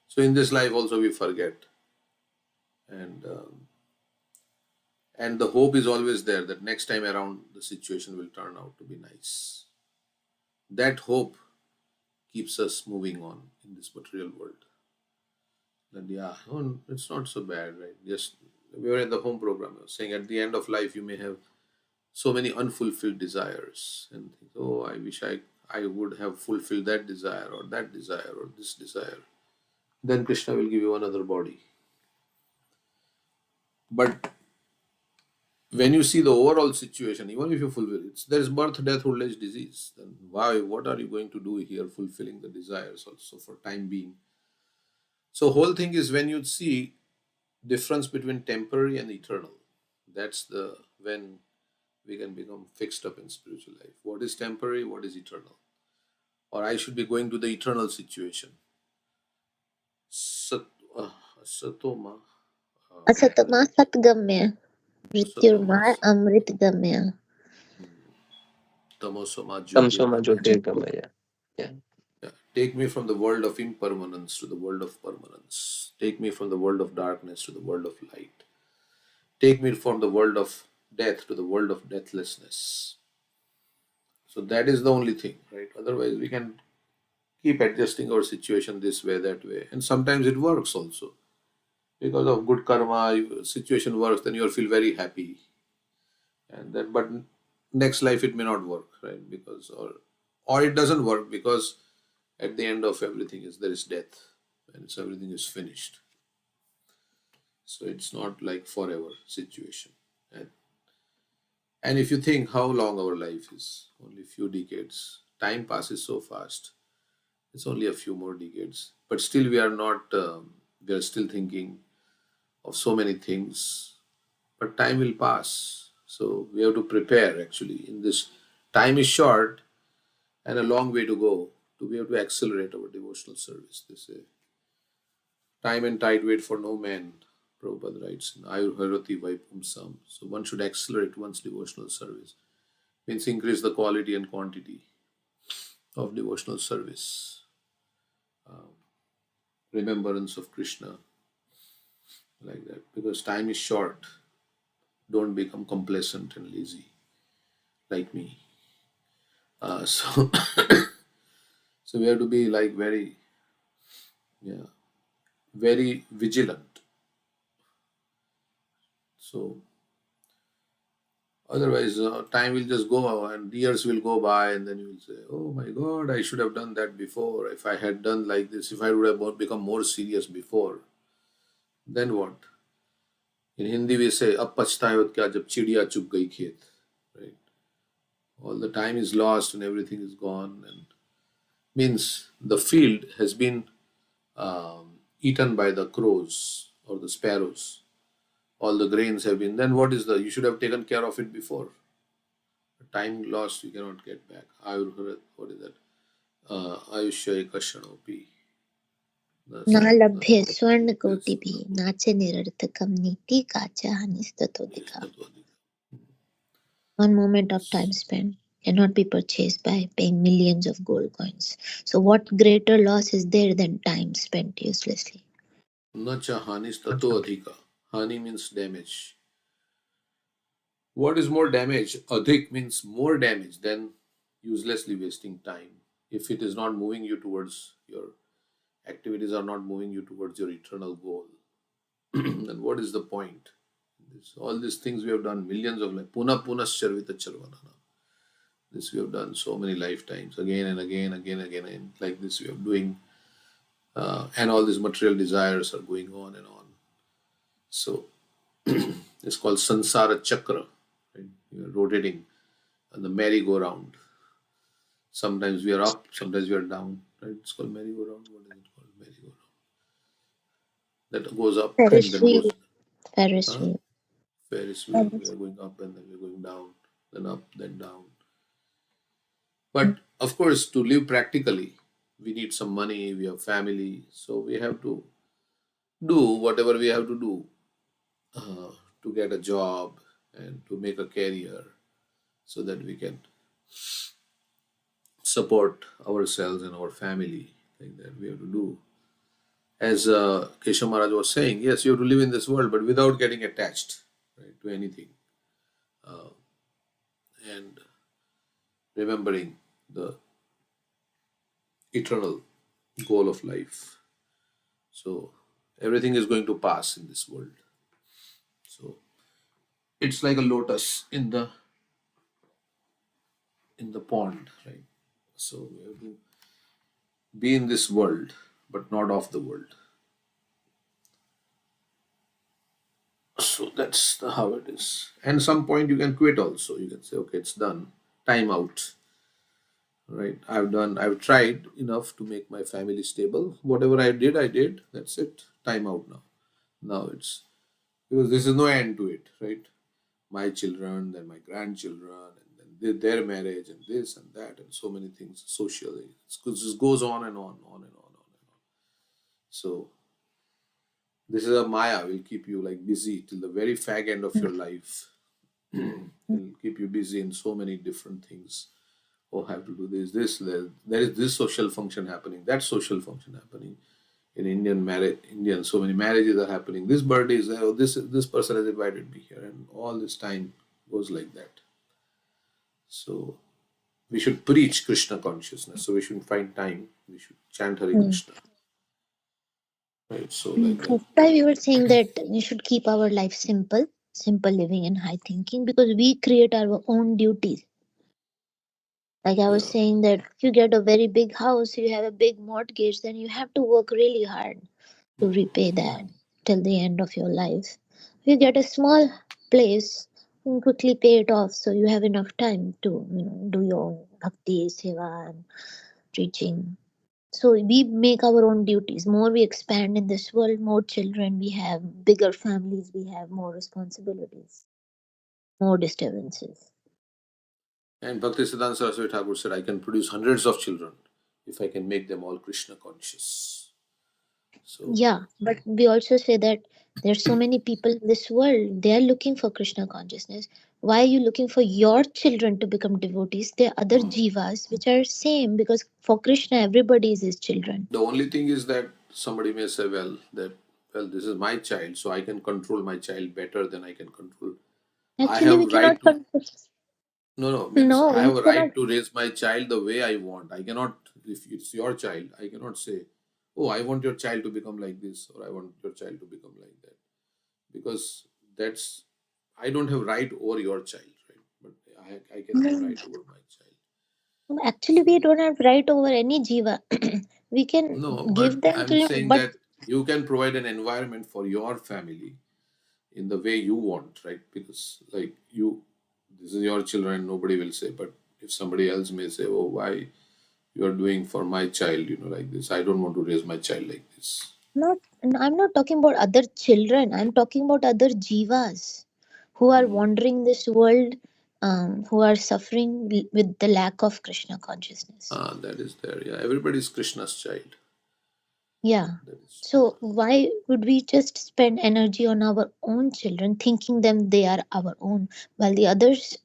S4: So in this life also we forget. And the hope is always there that next time around the situation will turn out to be nice. That hope keeps us moving on in this material world. That it's not so bad, right? Just we were in the home program. I was saying at the end of life you may have so many unfulfilled desires and think, oh, I wish I would have fulfilled that desire or this desire. Then Krishna will give you another body. But when you see the overall situation, even if you fulfill it, there is birth, death, old age, disease. Then why? What are you going to do here, fulfilling the desires also for time being? So whole thing is when you see difference between temporary and eternal. That's when we can become fixed up in spiritual life. What is temporary? What is eternal? Or I should be going to the eternal situation. Satoma.
S5: Asatama satgamya,
S4: Satoma.
S5: mrityurma amritgamya.
S4: Tamosoma
S1: Tamsoma
S4: Jyotirgamaya.
S1: Jyotirgamaya. Yeah.
S4: Yeah. Take me from the world of impermanence to the world of permanence. Take me from the world of darkness to the world of light. Take me from the world of death to the world of deathlessness. So that is the only thing, right? Otherwise, we can keep adjusting our situation this way, that way. And sometimes it works also. Because of good karma, situation works, then you'll feel very happy. And then, but next life it may not work, right? Because or it doesn't work because at the end of everything there is death, and everything is finished. So it's not like forever situation. And if you think how long our life is, only a few decades. Time passes so fast. It's only a few more decades. But still we are not, we are still thinking of so many things. But time will pass. So we have to prepare actually. In this, time is short and a long way to go. We have to accelerate our devotional service. They say, time and tide wait for no man, Prabhupada writes in Ayurharati Vaipumsam. So one should accelerate one's devotional service. Means increase the quality and quantity of devotional service. Remembrance of Krishna, like that. Because time is short. Don't become complacent and lazy like me. So so we have to be like very vigilant. So otherwise time will just go and years will go by, and then you will say, oh my God, I should have done that before. If I had done like this, if I would have become more serious before, then what? In Hindi we say, ab pachhtaayot kya jab chidiya chug gayi khet. Right? All the time is lost and everything is gone, and means the field has been eaten by the crows or the sparrows. All the grains have been. Then what is you should have taken care of it before. Time lost, you cannot get back. What is that? Ayushya ekashanopi.
S5: न लभ्ये स्वर्णकोटिभिः नाचे निरर्थकं नीति काचा हानिस्ततोऽधिका. One moment of time spent cannot be purchased by paying millions of gold coins. So, what greater loss is there than time spent uselessly?
S4: Na cha hanis tato adhika. Hani means damage. What is more damage? Adhik means more damage than uselessly wasting time. If it is not moving you towards your activities, are not moving you towards your eternal goal, then what is the point? All these things we have done millions of like puna punascharvita charvanana. This we have done so many lifetimes, again and again, again and again, and like this we are doing, and all these material desires are going on and on. So it's called sansara chakra. Right? You are rotating on the merry-go-round. Sometimes we are up, sometimes we are down. Right? It's called merry-go-round. What is it called? Merry-go-round. That goes up and
S5: Ferris
S4: then
S5: wheel.
S4: goes.
S5: Ferris
S4: Huh?
S5: wheel.
S4: Ferris wheel. We
S5: Ferris.
S4: are going up and then we're going down, then up, then down. But of course, to live practically, we need some money, we have family, so we have to do whatever we have to do uh, to get a job and to make a career so that we can support ourselves and our family. Like that, we have to do. As Keshav Maharaj was saying, yes, you have to live in this world, but without getting attached, right, to anything, uh, and remembering the eternal goal of life. So everything is going to pass in this world. So it's like a lotus in the pond, right? So we have to be in this world, but not of the world. So that's how it is. And some point you can quit also. You can say, okay, it's done. Time out. Right? I've tried enough to make my family stable. Whatever I did, I did. That's it. Time out now. Now it's because this is no end to it, right? My children, then my grandchildren, and then their marriage, and this and that, and so many things socially. It just goes on and on and on and on. So this is a Maya will keep you like busy till the very fag end of your life. It'll keep you busy in so many different things. Oh, I have to do this, there is this social function happening, that social function happening. In Indian marriage, Indian, so many marriages are happening. This birthday is oh, this person has invited me here, and all this time goes like that. So we should preach Krishna consciousness. So we should find time. We should chant Hare
S5: Mm.
S4: Krishna. Right. So like that.
S5: That's why we were saying that we should keep our life simple, simple living and high thinking, because we create our own duties. Like I was
S4: Yeah.
S5: saying that if you get a very big house, you have a big mortgage, then you have to work really hard to repay that till the end of your life. If you get a small place, you can quickly pay it off, so you have enough time to do your own bhakti, seva, and preaching. So we make our own duties. More we expand in this world, more children we have, bigger families we have, more responsibilities, more disturbances.
S4: And Bhakti Siddhanta Saraswati Thakur said, I can produce hundreds of children if I can make them all Krishna conscious. So
S5: Yeah, but we also say that there's so many people in this world, they are looking for Krishna consciousness. Why are you looking for your children to become devotees? There are other jivas which are same, because for Krishna everybody is his children.
S4: the only thing is that somebody may say, well, this is my child, so I can control my child better than I can control. I
S5: Actually, we
S4: have right
S5: cannot
S4: to
S5: control.
S4: no, means
S5: No,
S4: I
S5: we
S4: have a
S5: cannot.
S4: right to raise my child the way I want. I cannot, if it's your child, I cannot say, oh, I want your child to become like this or I want your child to become like that, because that's I don't have right over your child, right? But I can have
S5: No,
S4: right over my child.
S5: actually,
S4: So
S5: we don't have right over any jiva. We can
S4: no,
S5: give
S4: but
S5: them to
S4: I'm
S5: you,
S4: saying
S5: but
S4: that you can provide an environment for your family in the way you want, right? Because like this is your children, nobody will say. But if somebody else may say, "Oh, why you are doing for my child, like this? I don't want to raise my child like this."
S5: not. I'm not talking about other children. I'm talking about other jivas who are
S4: Hmm.
S5: wandering this world, who are suffering with the lack of Krishna consciousness.
S4: That is there. Yeah, everybody is Krishna's child.
S5: Yeah.
S4: That is,
S5: So why would we just spend energy on our own children, thinking them they are our own, while the others?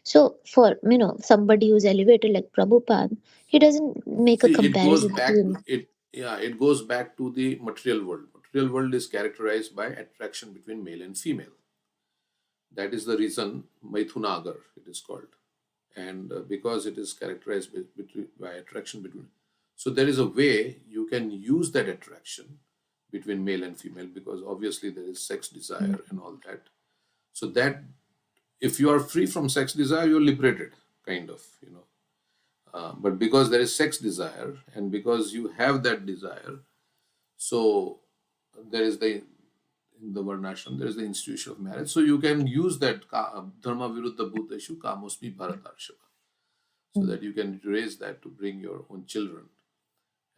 S5: So for somebody who's elevated like Prabhupada, he doesn't make a
S4: see, it goes
S5: comparison
S4: back to
S5: between.
S4: it. Yeah, it goes back to the material world. Material world is characterized by attraction between male and female. That is the reason Maithunagar it is called, and because it is characterized by attraction between, so there is a way you can use that attraction between male and female, because obviously there is sex desire and all that. So that if you are free from sex desire, you're liberated, kind of, but because there is sex desire and because you have that desire, so there is the in the Varnashram, there is the institution of marriage. So you can use that dharma viruddha bhuteshu kamosmi bharatarshava, so
S5: Mm,
S4: that you can raise that to bring your own children,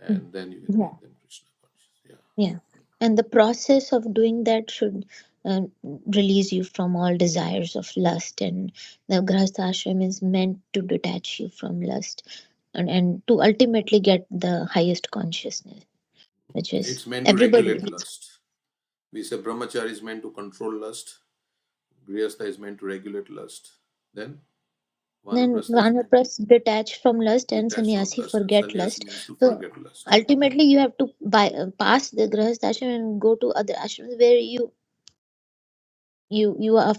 S5: mm.
S4: and then you can
S5: Yeah,
S4: make them Krishna conscious. Yeah.
S5: yeah. And the process of doing that should release you from all desires of lust. And the Grahastha ashram is meant to detach you from lust and to ultimately get the highest consciousness, which is
S4: It's meant to
S5: everybody
S4: regulate
S5: needs.
S4: lust. We say brahmachari is meant to control lust, grihastha is meant to regulate lust. Then
S5: Then
S4: vanaprastha is meant to
S5: Vanaprastha detach from lust and
S4: detach from
S5: sannyasi
S4: lust, and
S5: forget
S4: sannyasi
S5: lust.
S4: means to
S5: So
S4: forget lust. Yeah.
S5: ultimately you have to pass the Grahastha ashram and go to other ashrams where you are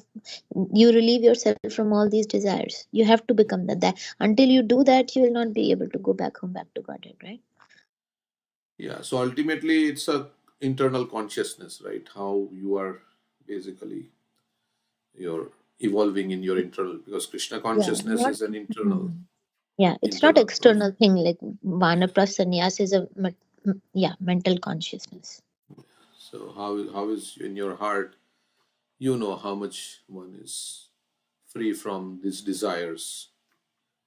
S5: you relieve yourself from all these desires. You have to become that. Until you do that, you will not be able to go back home, back to Godhead, right?
S4: Yeah. So ultimately, it's a internal consciousness, right? How you are basically you're evolving in your internal, because Krishna
S5: Yeah,
S4: consciousness
S5: not.
S4: is an internal
S5: Mhm. Yeah, it's not
S4: internal process.
S5: external thing like Vanaprastha sannyas is a mental consciousness.
S4: So how is in your heart, you know how much one is free from these desires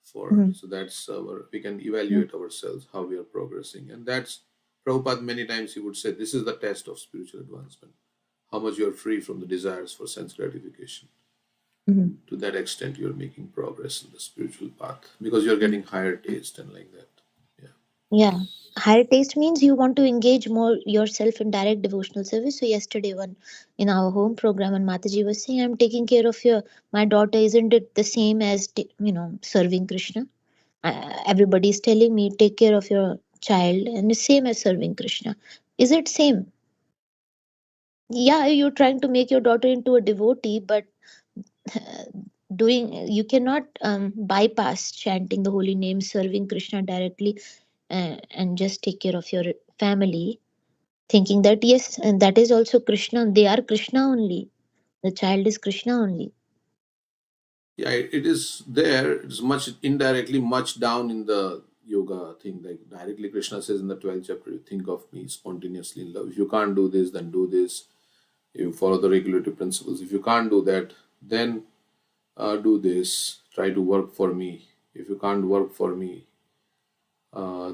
S4: for,
S5: Mhm.
S4: so that's our, we can
S5: Mhm.
S4: evaluate ourselves how we are progressing, and that's Prabhupada many times he would say this is the test of spiritual advancement, how much you are free from the desires for sense gratification.
S5: Mhm.
S4: To that extent you're making progress in the spiritual path, because you're getting higher taste and like that. Yeah.
S5: Yeah. Higher taste means you want to engage more yourself in direct devotional service. So yesterday, one in our home program, and Mataji was saying, "I'm taking care of my daughter. Isn't it the same as serving Krishna?" Everybody is telling me, take care of your child, and it's same as serving Krishna. Is it same? Yeah, you're trying to make your daughter into a devotee, but doing you cannot bypass chanting the holy name, serving Krishna directly, and just take care of your family, thinking that yes, and that is also Krishna. They are Krishna only. The child is Krishna only.
S4: Yeah, it is there. It's much indirectly, much down in the yoga thing. Like directly, Krishna says in the 12th chapter, "You think of me spontaneously in love. If you can't do this, then do this. You follow the regulative principles. If you can't do that, then do this. Try to work for me. If you can't work for me,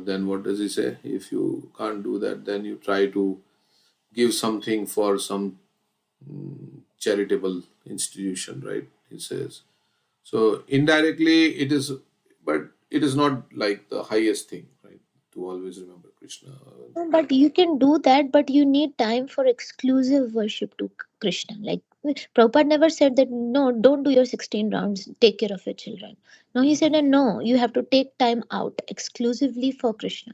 S4: then what does he say? If you can't do that, then you try to give something for some charitable institution, right?" He says. So indirectly, it is, but it is not like the highest thing, right? To always remember Krishna.
S5: No, but you can do that, but you need time for exclusive worship to Krishna. Like Prabhupada never said that no, don't do your 16 rounds, take care of your children. No, he said that no, you have to take time out exclusively for Krishna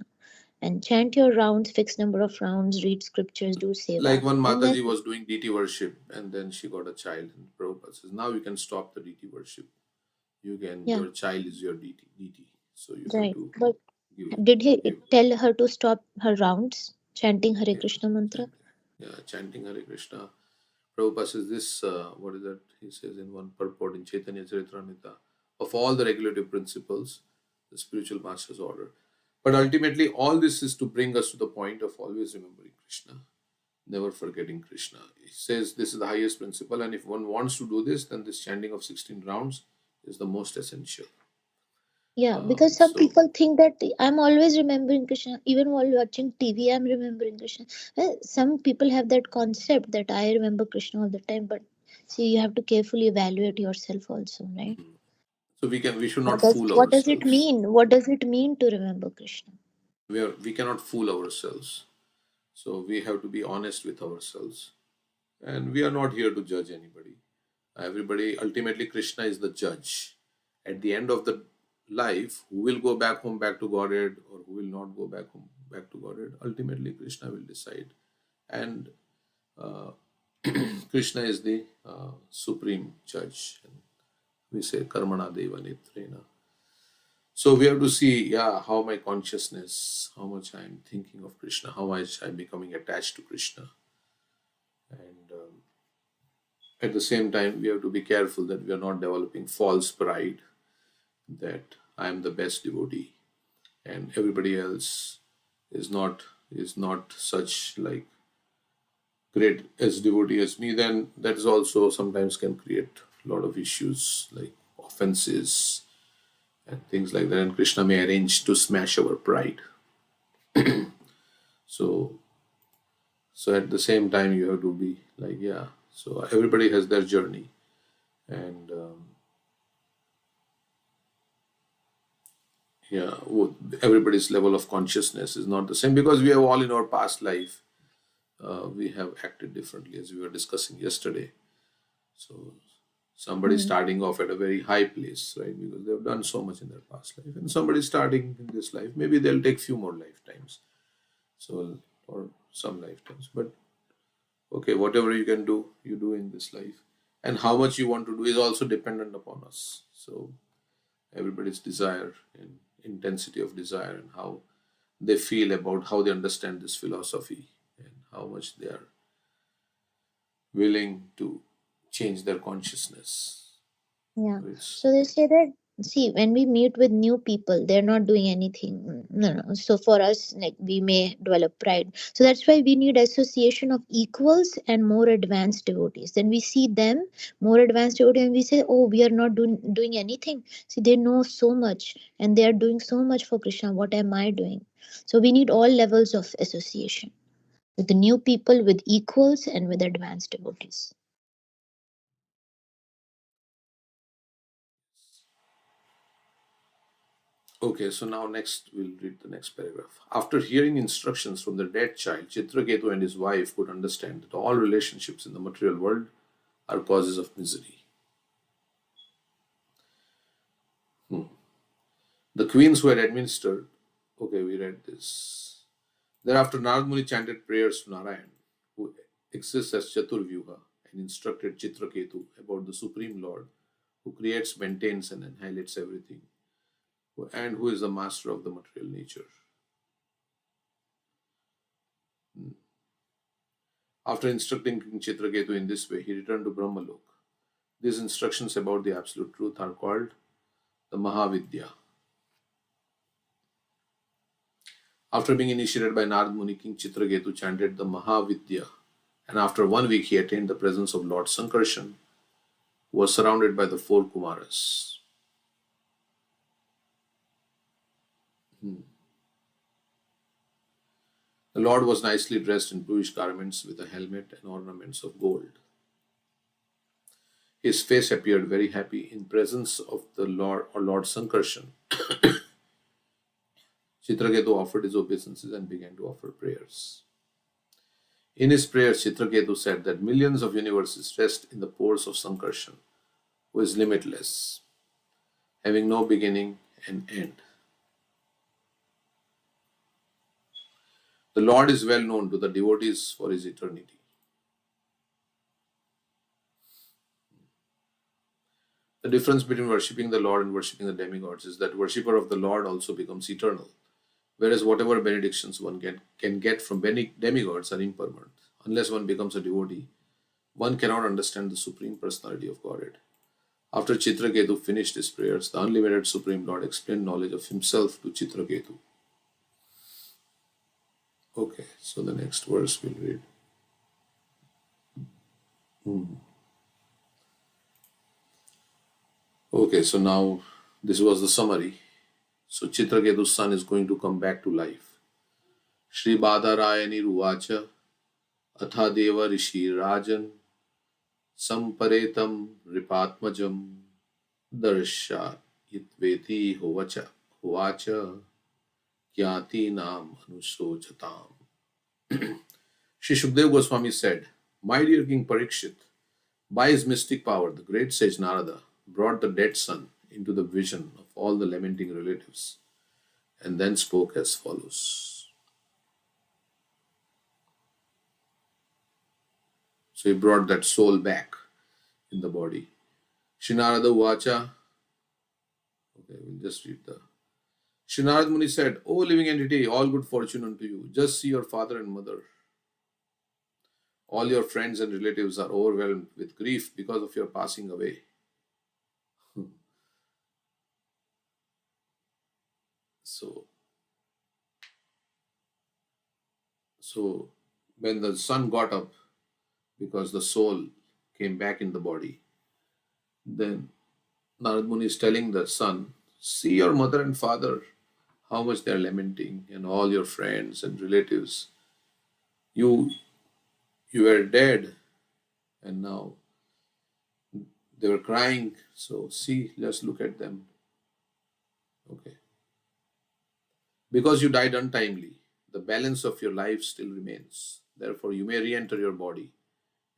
S5: and chant your rounds, fixed number of rounds, read scriptures, do
S4: Like
S5: seva.
S4: one
S5: And then,
S4: Mataji was doing deity worship, and then she got a child, and Prabhupada says, now you can stop the deity worship. You can,
S5: yeah,
S4: your child is your deity. So you have
S5: right.
S4: to
S5: But
S4: give,
S5: did he
S4: give,
S5: tell her to stop her rounds, chanting Hare
S4: yeah,
S5: Krishna mantra?
S4: chanting, yeah, chanting Hare Krishna. Prabhupada says this, what is that? He says in one purport in Chaitanya Charitamrita, of all the regulative principles, the spiritual master's order. But ultimately, all this is to bring us to the point of always remembering Krishna, never forgetting Krishna. He says this is the highest principle, and if one wants to do this, then this chanting of 16 rounds is the most essential.
S5: Yeah, because some
S4: So,
S5: people think that I'm always remembering Krishna, even while watching TV, I'm remembering Krishna. Some people have that concept that I remember Krishna all the time, but see, you have to carefully evaluate yourself also, right?
S4: we should not fool
S5: What does it
S4: ourselves.
S5: mean? What does it mean to remember Krishna?
S4: We cannot fool ourselves. So we have to be honest with ourselves. And we are not here to judge anybody. Everybody, ultimately, Krishna is the judge. At the end of the life, who will go back home, back to Godhead, or who will not go back home, back to Godhead, ultimately, Krishna will decide. And uh, Krishna is the supreme judge. And we say, Karmana Deva Nitrena. So we have to see, yeah, how my consciousness, how much I'm thinking of Krishna, how much I'm becoming attached to Krishna. And at the same time, we have to be careful that we are not developing false pride that I am the best devotee and everybody else is not such like great as devotee as me. Then that is also sometimes can create a lot of issues like offenses and things like that. And Krishna may arrange to smash our pride. So so at the same time you have to be like, yeah. So everybody has their journey, and yeah, everybody's level of consciousness is not the same because we have all in our past life we have acted differently, as we were discussing yesterday. So somebody
S5: Mm.
S4: starting off at a very high place, right? Because they've done so much in their past life, and somebody starting in this life, maybe they'll take few more lifetimes. So or some lifetimes, but okay, whatever you can do, you do in this life, and how much you want to do is also dependent upon us. So everybody's desire and intensity of desire and how they feel about how they understand this philosophy and how much they are willing to change their consciousness.
S5: Yeah.
S4: So it's
S5: So they say that, see, when we meet with new people, they're not doing anything. No, no. So for us, like, we may develop pride. So that's why we need association of equals and more advanced devotees. Then we see them, more advanced devotees, and we say, oh, we are not doing anything. See, they know so much and they are doing so much for Krishna. What am I doing? So we need all levels of association with the new people, with equals, and with advanced devotees.
S4: okay. So now next we'll read the next paragraph. After hearing instructions from the dead child, Chitraketu and his wife could understand that all relationships in the material world are causes of misery. The queens who had administered, okay, we read this. Thereafter, Narad Muni chanted prayers to Narayan, who exists as Chaturvyuha, and instructed Chitraketu about the Supreme Lord, who creates, maintains, and annihilates everything, and who is the master of the material nature. After instructing King Chitraketu in this way, he returned to Brahmalok. These instructions about the absolute truth are called the Mahavidya. After being initiated by Narad Muni, King Chitraketu chanted the Mahavidya, and after 1 week he attained the presence of Lord Sankarshan, who was surrounded by the four Kumaras. The Lord was nicely dressed in bluish garments with a helmet and ornaments of gold. His face appeared very happy in presence of the Lord or Lord Sankarshan. Chitraketu offered his obeisances and began to offer prayers. In his prayers, Chitraketu said that millions of universes rest in the pores of Sankarshan, who is limitless, having no beginning and end. The Lord is well known to the devotees for his eternity. The difference between worshipping the Lord and worshipping the demigods is that worshipper of the Lord also becomes eternal, whereas whatever benedictions can get from demigods are impermanent. Unless one becomes a devotee, one cannot understand the Supreme Personality of Godhead. After Chitraketu finished his prayers, the unlimited Supreme Lord explained knowledge of himself to Chitraketu. Okay, so the next verse we'll read. Okay, so now this was the summary. So Chitraketu's son is going to come back to life. Shri Badarayani Ruvacha Atha Deva Rishi Rajan Samparetam Ripatmajam Darsha Yitveti Hovacha Kyati Nam Anusochatam. Shri Shukdev Goswami said, "My dear King Parikshit, by his mystic power, the great sage Narada brought the dead son into the vision of all the lamenting relatives and then spoke as follows." So he brought that soul back in the body. Shri Narada Vacha, okay, we'll just read the. Shri Narad Muni said, "O living entity, all good fortune unto you. Just see your father and mother. All your friends and relatives are overwhelmed with grief because of your passing away." So, so when the son got up, because the soul came back in the body, then Narad Muni is telling the son, "See your mother and father, how much they are lamenting, and all your friends and relatives. You you were dead, and now they were crying. So see, just look at them. Okay. Because you died untimely, the balance of your life still remains. Therefore, you may re enter your body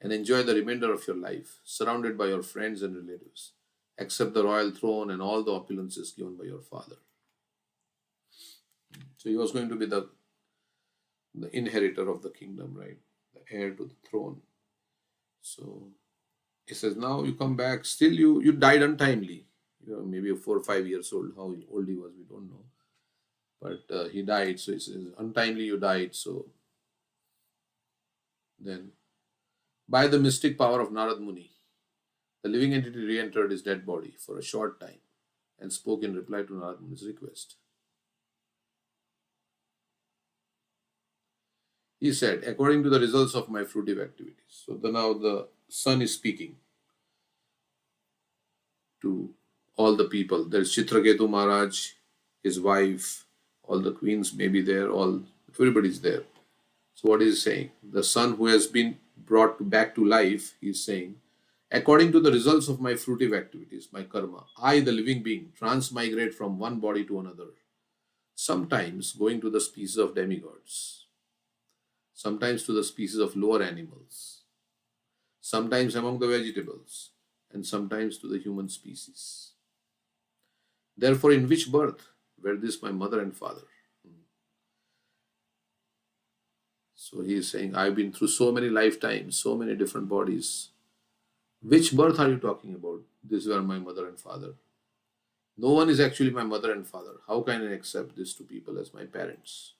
S4: and enjoy the remainder of your life, surrounded by your friends and relatives, accept the royal throne and all the opulences given by your father." So he was going to be the inheritor of the kingdom, right? The heir to the throne. So he says, now you come back, still you died untimely. You know, maybe 4 or 5 years old, how old he was, we don't know. But he died, so he says, untimely you died. So then, by the mystic power of Narad Muni, the living entity re-entered his dead body for a short time and spoke in reply to Narad Muni's request. He said, "According to the results of my fruitive activities." So now the son is speaking to all the people. There's Chitraketu Maharaj, his wife, all the queens may be there, everybody's there. So what is he saying? The son who has been brought back to life, he is saying, "According to the results of my fruitive activities, my karma, I, the living being, transmigrate from one body to another, sometimes going to the species of demigods, sometimes to the species of lower animals, sometimes among the vegetables, and sometimes to the human species. Therefore, in which birth were this my mother and father?" So he is saying, I've been through so many lifetimes, so many different bodies. Which birth are you talking about? These were my mother and father. No one is actually my mother and father. How can I accept these two people as my parents?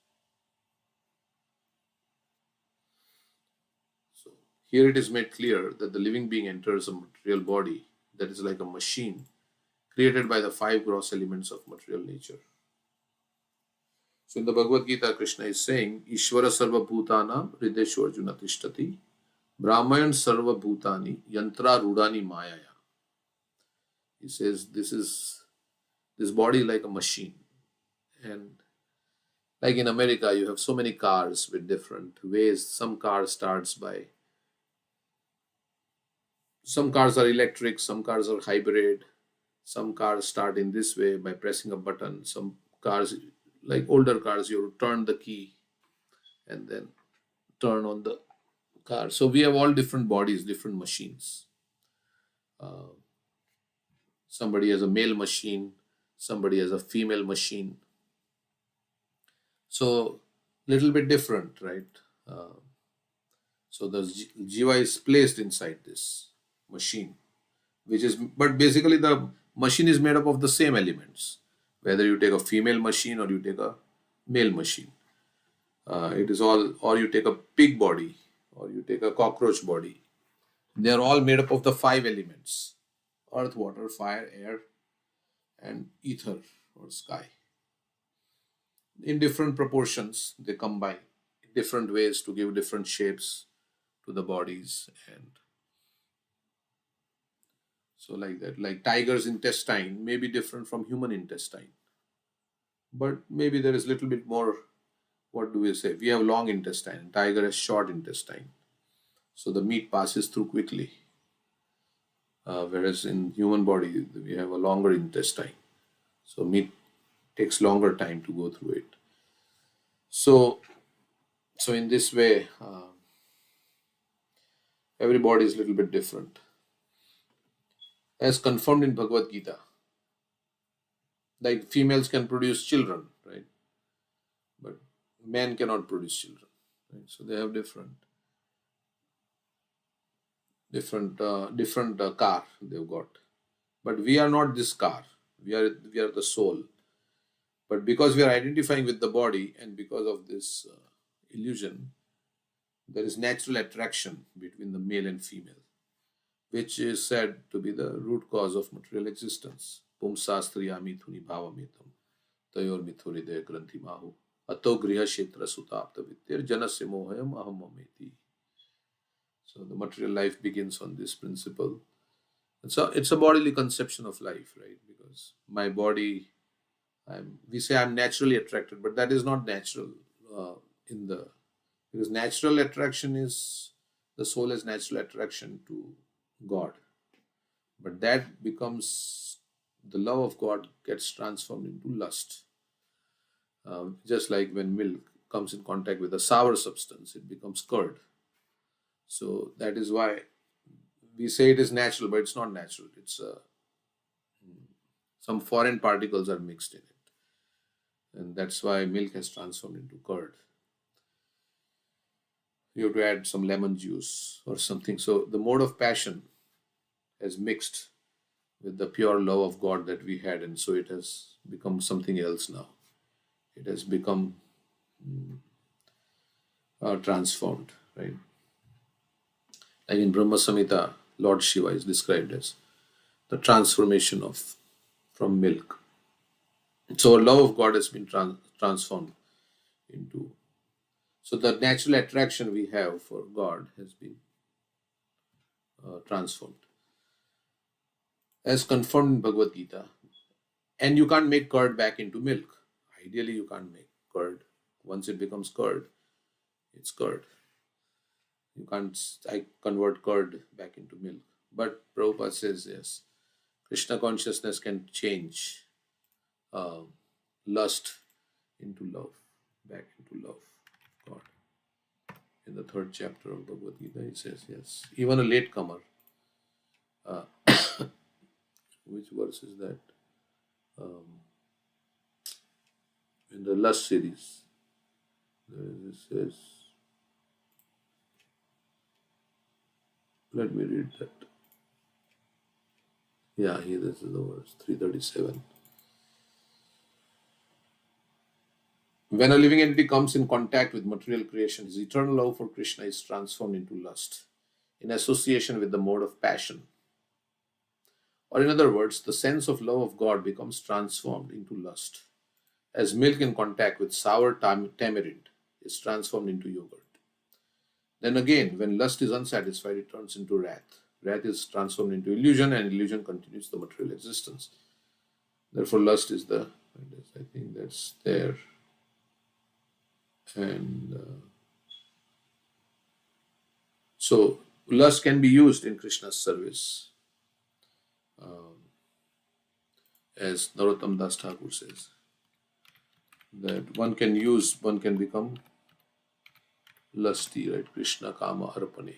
S4: So here it is made clear that the living being enters a material body that is like a machine created by the five gross elements of material nature. So in the Bhagavad Gita, Krishna is saying, Ishvara Sarva Bhutana Hrideshu Arjuna Tishtati Brahmayan Sarva Bhutani Yantra Rudani Mayaya. He says this body is like a machine. And like in America, you have so many cars with different ways. Some cars are electric, some cars are hybrid, some cars start in this way by pressing a button. Some cars, like older cars, you turn the key and then turn on the car. So we have all different bodies, different machines. Somebody has a male machine, somebody has a female machine. So little bit different, right? So the jiva is placed inside this machine, but basically the machine is made up of the same elements. Whether you take a female machine or you take a male machine, it is all, or you take a pig body or you take a cockroach body. They are all made up of the five elements: earth, water, fire, air, and ether or sky. In different proportions, they combine in different ways to give different shapes to the bodies. And so like that, like tiger's intestine may be different from human intestine, but maybe there is little bit more. What do we say? We have long intestine, tiger has short intestine, so the meat passes through quickly, whereas in human body we have a longer intestine, so meat takes longer time to go through it. So So in this way, everybody is a little bit different. As confirmed in Bhagavad Gita, like females can produce children, right? But men cannot produce children, right? So they have different car they've got. But we are not this car. We are the soul. But because we are identifying with the body, and because of this illusion, there is natural attraction between the male and female, which is said to be the root cause of material existence. Pumsastriyami thuni bhavametam tayor mithuridaya granthi mahu ato griha kshetra sutapta vityar janasya mohayam aham mameti. So the material life begins on this principle. It's a bodily conception of life, right? Because my body, we say I'm naturally attracted, but that is not natural in the because natural attraction is the soul has natural attraction to God, but that becomes the love of God gets transformed into lust. Just like when milk comes in contact with a sour substance, it becomes curd. So that is why we say it is natural, but it's not natural. It's some foreign particles are mixed in it, and that's why milk has transformed into curd. You have to add some lemon juice or something. So the mode of passion has mixed with the pure love of God that we had, and so it has become something else now. It has become transformed, right? Like in Brahma Samhita, Lord Shiva is described as the transformation of from milk. So our love of God has been transformed into. So the natural attraction we have for God has been transformed, as confirmed in Bhagavad Gita. And you can't make curd back into milk. Ideally, you can't make curd. Once it becomes curd, it's curd. You can't I convert curd back into milk. But Prabhupada says yes, Krishna consciousness can change uh, lust into love, back into love of God. In the third chapter of Bhagavad Gita, he says yes. Even a latecomer, which verse is that? Um, in the lust series, it says, let me read that. Yeah, here this is the verse 337. When a living entity comes in contact with material creation, his eternal love for Krishna is transformed into lust in association with the mode of passion. Or, in other words, the sense of love of God becomes transformed into lust, as milk in contact with sour tamarind is transformed into yogurt. Then again, when lust is unsatisfied, it turns into wrath. Wrath is transformed into illusion, and illusion continues the material existence. Therefore, lust is the, I think that's there. And so, lust can be used in Krishna's service, as Narottam Das Thakur says, that one can become lusty, right? Krishna Kama Arpane.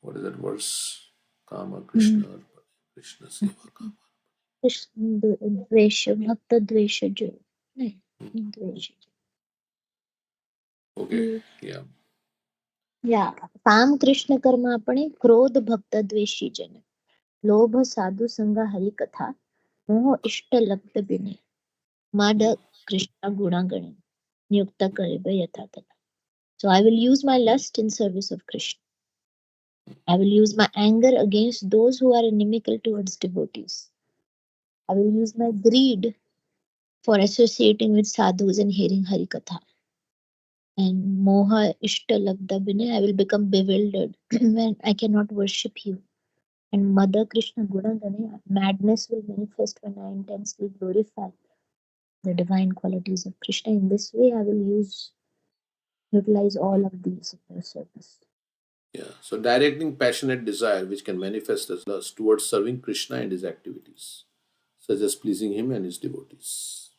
S4: What is that verse? Kama Krishna
S5: Mm.
S4: Arpane. Krishna Seva Kama.
S5: Krishna द्वेष भक्त द्वेष जो नहीं द्वेष
S4: Okay, yeah.
S5: या काम कृष्ण कर्म આપણે ક્રોધ ભક્ત દ્વેષી જન લોભ સાધુ સંગ હરિ કથા મોહ ઇષ્ટ લબ્ધ બિને માદ કૃષ્ણ ગુણાગણે નિયુક્ત કરે યથા તથા. So I will use my lust in service of Krishna. I will use my anger against those who are inimical towards devotees. I will use my greed for associating with sadhus and hearing Harikatha. And moha ishta labdha bine, I will become bewildered when I cannot worship you. And Mother Krishna Gunagane, madness will manifest when I intensely glorify the divine qualities of Krishna. In this way, I will utilize all of these in their service.
S4: Yeah. So directing passionate desire, which can manifest as lust, towards serving Krishna and his activities, such as pleasing him and his devotees.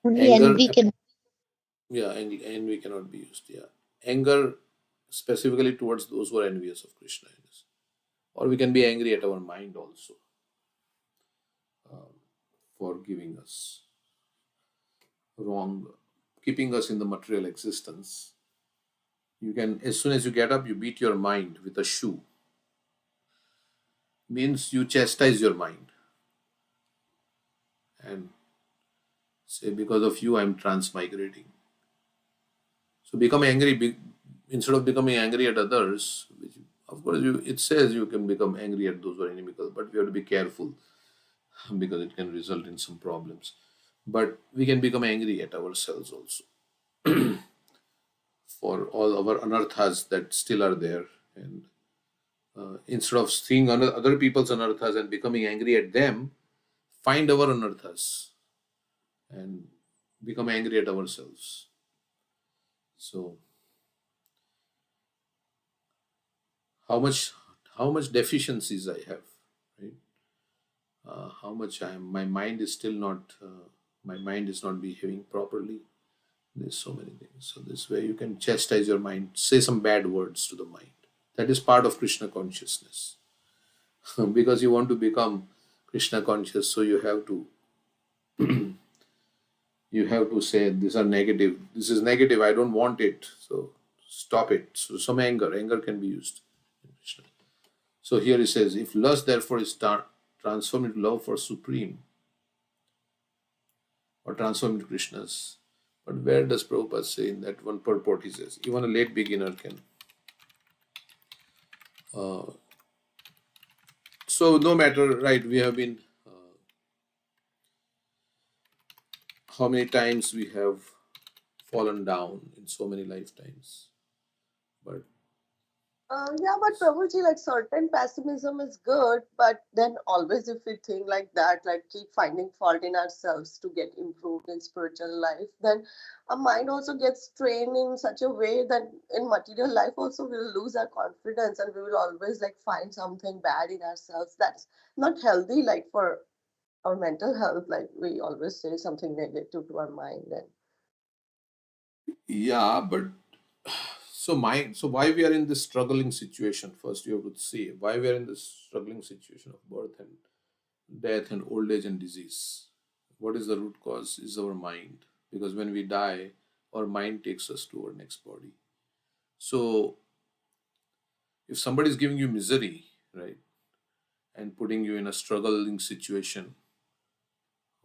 S5: Only
S4: Anger,
S5: envy can.
S4: yeah, envy cannot be used. Yeah, anger specifically towards those who are envious of Krishna. Yes. Or we can be angry at our mind also for giving us wrong, keeping us in the material existence. You can, as soon as you get up, you beat your mind with a shoe. Means you chastise your mind and say, because of you, I'm transmigrating. So become angry instead of becoming angry at others, which of course it says you can become angry at those who are inimical, but we have to be careful because it can result in some problems. But we can become angry at ourselves also for all our anarthas that still are there. And instead of seeing other people's anarthas and becoming angry at them, find our anarthas and become angry at ourselves. So how much how much deficiencies I have, right? How much my mind is still not my mind is not behaving properly. There's so many things. So this way you can chastise your mind, say some bad words to the mind. That is part of Krishna consciousness. Because you want to become Krishna conscious, so you have to say these are negative. This is negative. I don't want it. So stop it. So some anger can be used in Krishna. So here he says, if lust therefore is transformed into love for supreme or transformed into Krishna's, but where does Prabhupada say in that one purport? He says even a late beginner can. So no matter, right? We have been how many times we have fallen down in so many lifetimes, but
S2: Yeah, but Prabhuji, like certain pessimism is good, but then always if we think like that, like keep finding fault in ourselves to get improved in spiritual life, then our mind also gets trained in such a way that in material life also we'll lose our confidence and we will always like find something bad in ourselves. That's not healthy, like for our mental health. Like we always say something negative to our mind and
S4: yeah, but so why we are in this struggling situation? First, you have to see why we are in this struggling situation of birth and death and old age and disease. What is the root cause? Is our mind. Because when we die, our mind takes us to our next body. So if somebody is giving you misery, right, and putting you in a struggling situation,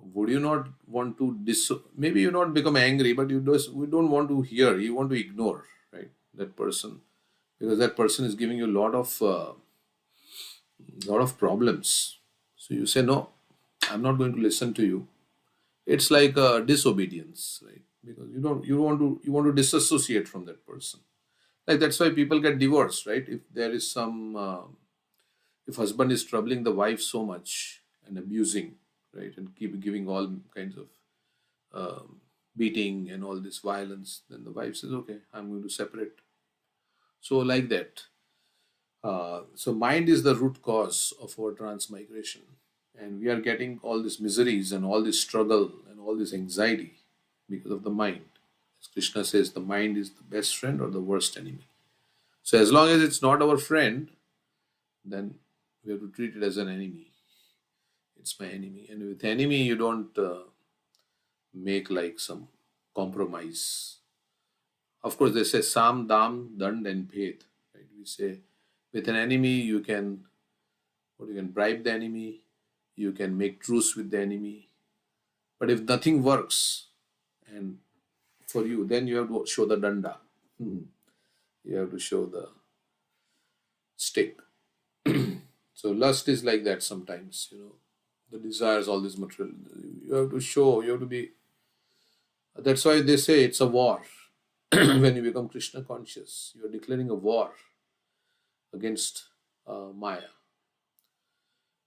S4: would you not want to maybe you not become angry, but we don't want to hear, you want to ignore, right, that person, because that person is giving you a lot of problems. So you say no, I'm not going to listen to you. It's like a disobedience, right? Because you want to disassociate from that person. Like that's why people get divorced, right? If there is some if husband is troubling the wife so much and abusing, right, and keep giving all kinds of beating and all this violence, then the wife says, okay, I'm going to separate. So like that. So mind is the root cause of our transmigration, and we are getting all these miseries and all this struggle and all this anxiety because of the mind. As Krishna says, the mind is the best friend or the worst enemy. So as long as it's not our friend, then we have to treat it as an enemy. It's my enemy, and with enemy you don't make like some compromise. Of course, they say Sam, Dam, Dand, and Bhed. Right? We say with an enemy you can bribe the enemy, you can make truce with the enemy. But if nothing works, and for you, then you have to show the danda. You have to show the stick. So lust is like that sometimes. The desires, all this material. You have to show. You have to be. That's why they say it's a war. When you become Krishna conscious, you are declaring a war against Maya.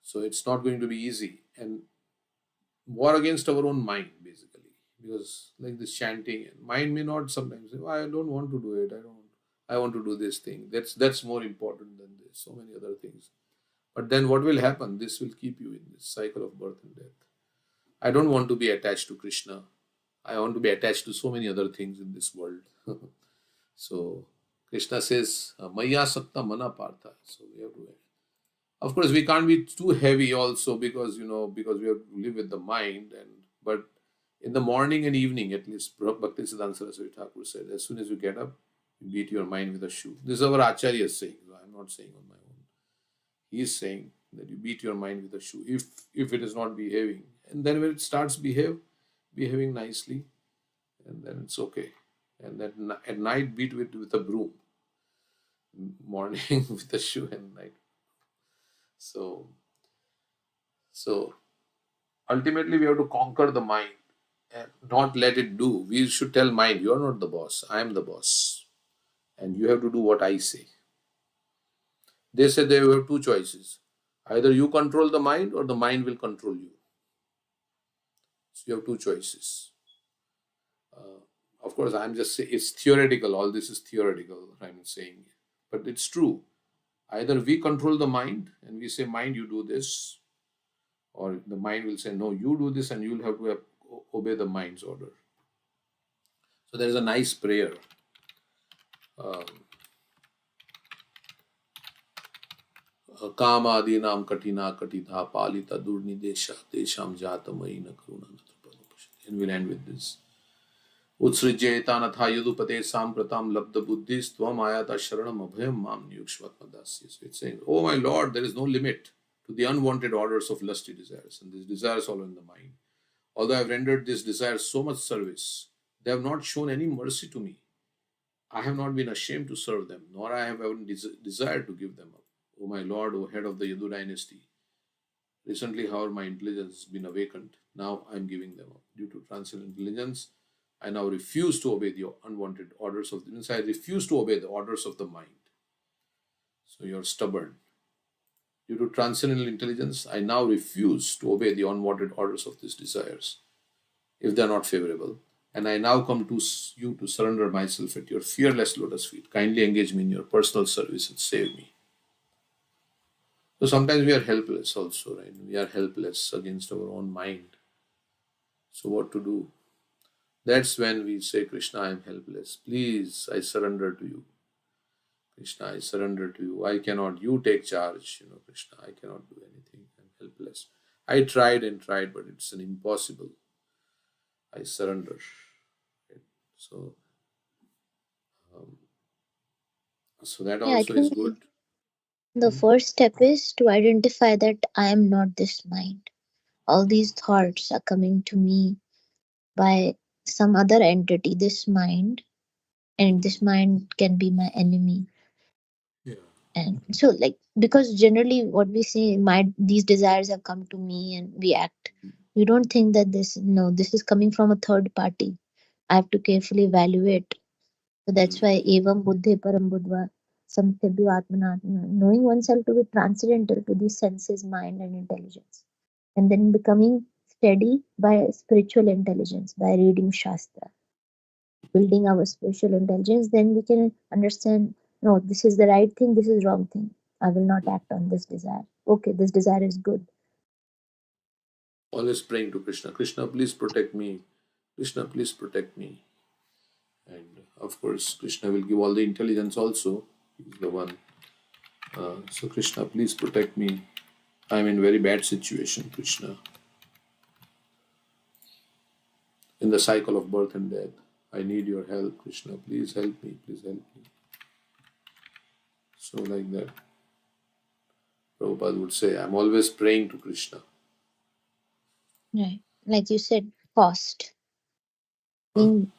S4: So it's not going to be easy, and war against our own mind basically, because like this chanting, mind may not sometimes say, "Oh, I don't want to do it. I want to do this thing." That's more important than this. So many other things. But then what will happen? This will keep you in this cycle of birth and death. I don't want to be attached to Krishna. I want to be attached to so many other things in this world. So Krishna says, Maya Sakta Mana Partha. So we have to, of course, we can't be too heavy also, because because we have to live with the mind. And but in the morning and evening, at least Bhakti Siddhanta Saraswati Thakur said, as soon as you get up, you beat your mind with a shoe. This is our Acharya saying. So I'm not saying on my own. He is saying that you beat your mind with a shoe if it is not behaving, and then when it starts behaving nicely, and then it's okay. And then at night, beat with a broom. Morning with a shoe, and night. So so ultimately, we have to conquer the mind and not let it do. We should tell mind, you are not the boss. I am the boss, and you have to do what I say. They said they have two choices: either you control the mind, or the mind will control you. So you have two choices. Of course, I'm just saying it's theoretical. All this is theoretical. I'm saying, but it's true. Either we control the mind and we say, mind, you do this, or the mind will say, no, you do this, and you'll have to obey the mind's order. So there is a nice prayer. Um, Kamadinam katina katitha palita durnidesha desham jatamai na karuna na tripalopashati. And we'll end with this. Utsrijyetanatha yadupate sampratam labda buddhis tvam ayata sharanam abhayam mam niyukshvatmadasya. So it's saying, oh my Lord, there is no limit to the unwanted orders of lusty desires. And these desires all in the mind. Although I have rendered these desires so much service, they have not shown any mercy to me. I have not been ashamed to serve them, nor I have ever desired to give them up. O my Lord, O head of the Yadu dynasty, recently, however, my intelligence has been awakened. Now I am giving them up. Due to transcendental intelligence, I now refuse to obey the unwanted orders of the means I refuse to obey the orders of the mind. So you're stubborn. Due to transcendental intelligence, I now refuse to obey the unwanted orders of these desires, if they are not favorable. And I now come to you to surrender myself at your fearless lotus feet. Kindly engage me in your personal service and save me. So sometimes we are helpless also, right? We are helpless against our own mind. So what to do? That's when we say, Krishna, I am helpless. Please, I surrender to you. Krishna, I surrender to you. I cannot. You take charge. Krishna, I cannot do anything. I'm helpless. I tried and tried, but it's an impossible. I surrender. Right? So, so that
S5: Yeah, I
S4: also is
S5: think
S4: good.
S5: the first step is to identify that I am not this mind. All these thoughts are coming to me by some other entity, this mind, and this mind can be my enemy.
S4: Yeah.
S5: And so, like, because generally what we see, these desires have come to me and we act. We don't think that this is coming from a third party. I have to carefully evaluate. So that's why evam buddhe param buddhva samstebhyo atmanatma, knowing oneself to be transcendental to these senses, mind, and intelligence, and then becoming steady by spiritual intelligence, by reading Shastra, building our spiritual intelligence, then we can understand, no, this is the right thing, this is wrong thing. I will not act on this desire. Okay, this desire is good.
S4: Always praying to Krishna. Krishna, please protect me. Krishna, please protect me. And of course, Krishna will give all the intelligence also. He's the one. So Krishna, please protect me. I'm in very bad situation, Krishna. In the cycle of birth and death. I need your help, Krishna. Please help me. Please help me. So like that. Prabhupada would say, I'm always praying to Krishna.
S5: Right. Like you said, cost.
S4: Huh?
S5: Being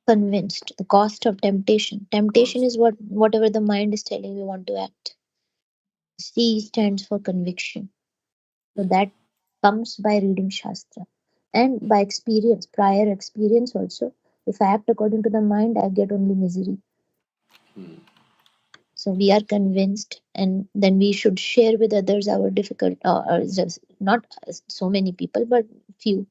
S5: convinced, the cost of temptation. Temptation
S4: Cost.
S5: is whatever the mind is telling you want to act. C stands for conviction. So
S4: Yes.
S5: that comes by reading Shastra and by experience, prior experience also. If I act according to the mind, I get only misery. So we are convinced, and then we should share with others our difficult, or just not so many people, but few,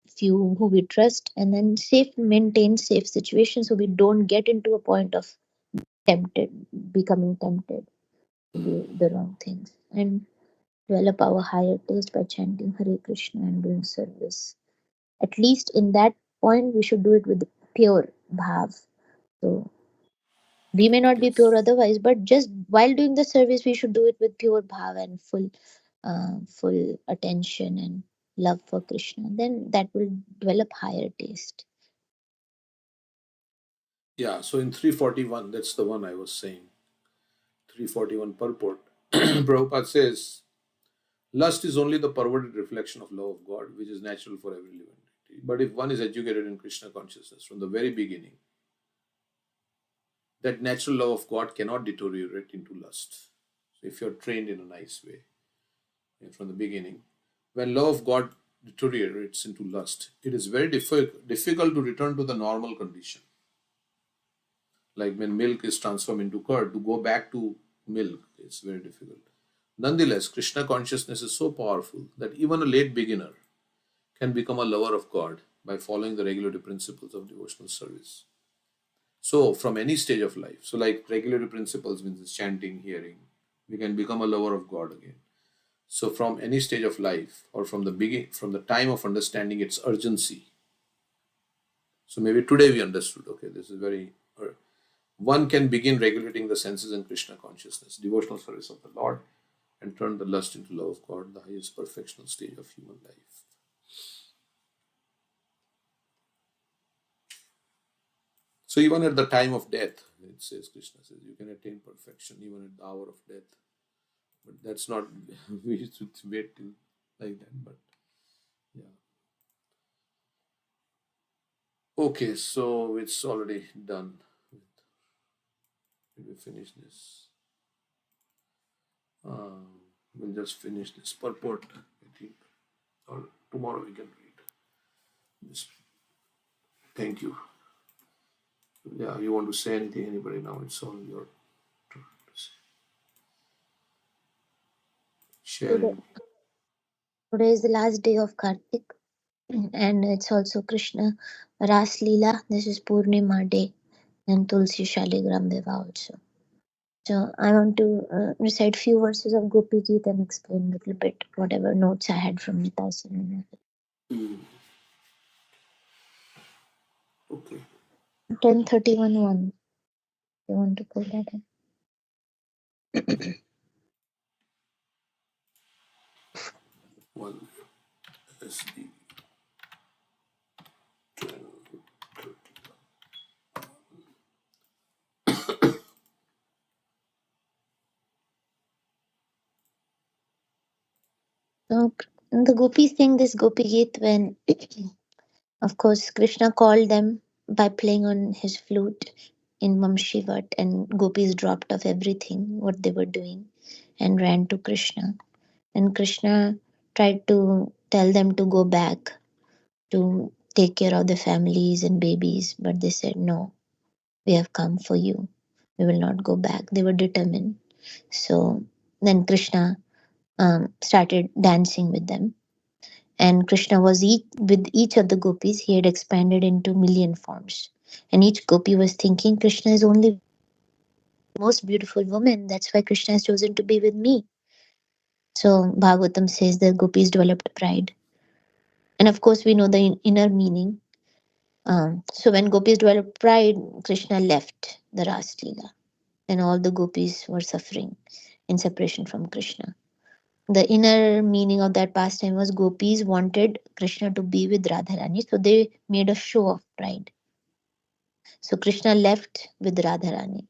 S5: few who we trust, and then maintain safe situations so we don't get into a point of becoming tempted to do the wrong things, and develop our higher taste by chanting Hare Krishna and doing service. At least in that point, we should do it with pure bhav. So we may not be pure
S4: Yes.
S5: otherwise, but just while doing the service, we should do it with pure bhav and full attention and love for Krishna. Then that will develop higher taste.
S4: Yeah, so in 341, that's the one I was saying. 341 purport. Prabhupada says, lust is only the perverted reflection of love of God, which is natural for every living entity. But if one is educated in Krishna consciousness from the very beginning, that natural love of God cannot deteriorate into lust. So if you're trained in a nice way from the beginning, when love of God deteriorates into lust, it is very difficult to return to the normal condition. Like when milk is transformed into curd, to go back to milk, it's very difficult. Nonetheless, Krishna consciousness is so powerful that even a late beginner can become a lover of God by following the regulative principles of devotional service. So, from any stage of life, so like regulative principles means chanting, hearing, we can become a lover of God again. So, from any stage of life, or from the from the time of understanding its urgency. So maybe today we understood. Okay, this is very. One can begin regulating the senses in Krishna consciousness, devotional service of the Lord, and turn the lust into love of God, the highest perfectional stage of human life. So even at the time of death, it says Krishna says you can attain perfection even at the hour of death. But that's not we should wait till like that. But yeah. Okay, so it's already done. Did we finish this? We'll just finish this purport, I think, or tomorrow we can read this. Thank you. Yeah, you want to say anything, anybody now? It's all your turn to say. Share
S5: Today,
S4: anything.
S5: today is the last day of Kartik, and it's also Krishna Ras Leela. This is Purnima day and Tulsi Shaligram Viva also. So I want to recite few verses of Gopi Geet and explain a little bit whatever notes I had from Nita.
S4: Mm, okay.
S5: 10:31:1. You want to pull that in?
S4: One SD 12.
S5: So the gopis sing this Gopi Geet when, of course, Krishna called them by playing on his flute in Mamshivat, and gopis dropped off everything what they were doing and ran to Krishna. And Krishna tried to tell them to go back to take care of the families and babies, but they said, no, we have come for you. We will not go back. They were determined. So then Krishna started dancing with them. And Krishna was with each of the gopis, he had expanded into million forms. And each gopi was thinking, Krishna is only most beautiful woman. That's why Krishna has chosen to be with me. So Bhagavatam says the gopis developed pride. And of course, we know the inner meaning. So when gopis developed pride, Krishna left the Ras Leela, and all the gopis were suffering in separation from Krishna. The inner meaning of that pastime was gopis wanted Krishna to be with Radharani, so they made a show of pride. So Krishna left with Radharani,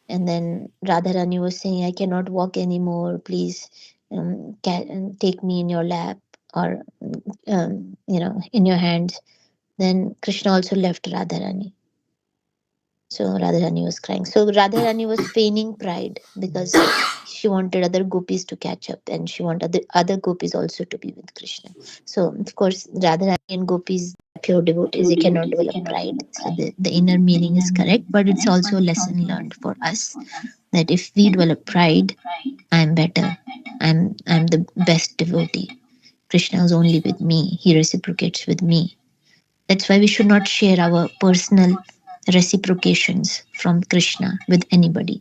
S5: and then Radharani was saying, I cannot walk anymore, please take me in your lap, or in your hands. Then Krishna also left Radharani. So Radharani was crying. So Radharani was feigning pride because she wanted other gopis to catch up, and she wanted the other gopis also to be with Krishna. So of course Radharani and gopis are pure devotees, they cannot develop pride. So the inner meaning is correct, but it's also a lesson learned for us that if we develop pride, I'm better. I'm the best devotee. Krishna is only with me. He reciprocates with me. That's why we should not share our personal reciprocations from Krishna with anybody.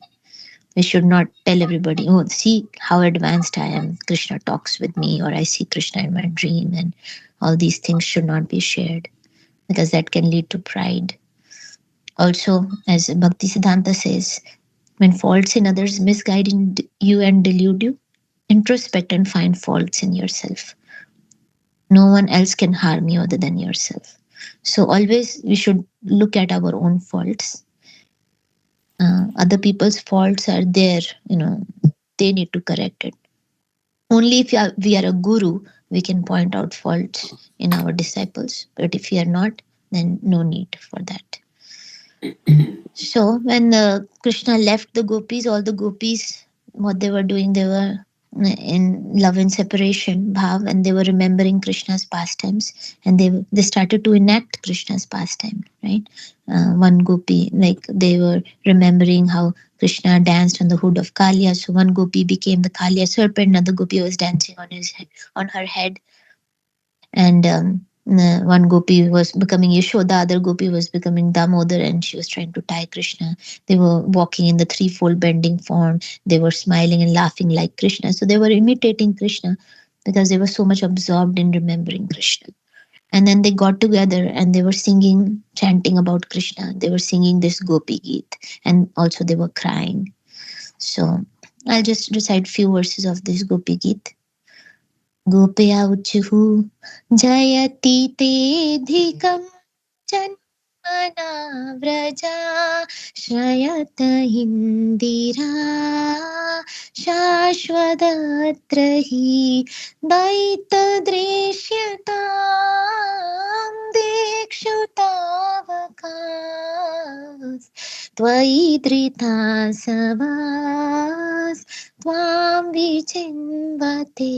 S5: We should not tell everybody, oh, see how advanced I am. Krishna talks with me, or I see Krishna in my dream, and All these things should not be shared because that can lead to pride. Also, as Bhakti Siddhanta says, when faults in others misguide you and delude you, introspect and find faults in yourself. No one else can harm you other than yourself. So always we should look at our own faults. Other people's faults are there, they need to correct it. Only if we are a guru, we can point out faults in our disciples. But if we are not, then no need for that. So when Krishna left the gopis, all the gopis, what they were doing, they were in love and separation bhav, and they were remembering Krishna's pastimes, and they started to enact Krishna's pastime, right? One gopi, like they were remembering how Krishna danced on the hood of Kalia. So one gopi became the Kalia serpent, another gopi was dancing on her head, and one gopi was becoming Yashoda, other gopi was becoming Damodar, and she was trying to tie Krishna. They were walking in the threefold bending form. They were smiling and laughing like Krishna. So they were imitating Krishna because they were so much absorbed in remembering Krishna. And then they got together and they were singing, chanting about Krishna. They were singing this Gopi Geet, and also they were crying. So I'll just recite few verses of this Gopi Geet. गोपयावुचुः जयति तेऽधिकं जन्मना व्रजा श्रयत इन्दिरा शाश्वतत्र हि दयितदृश्यतां दिक्षु तावकास् त्वयि धृता सवास् त्वां विचिन्वते.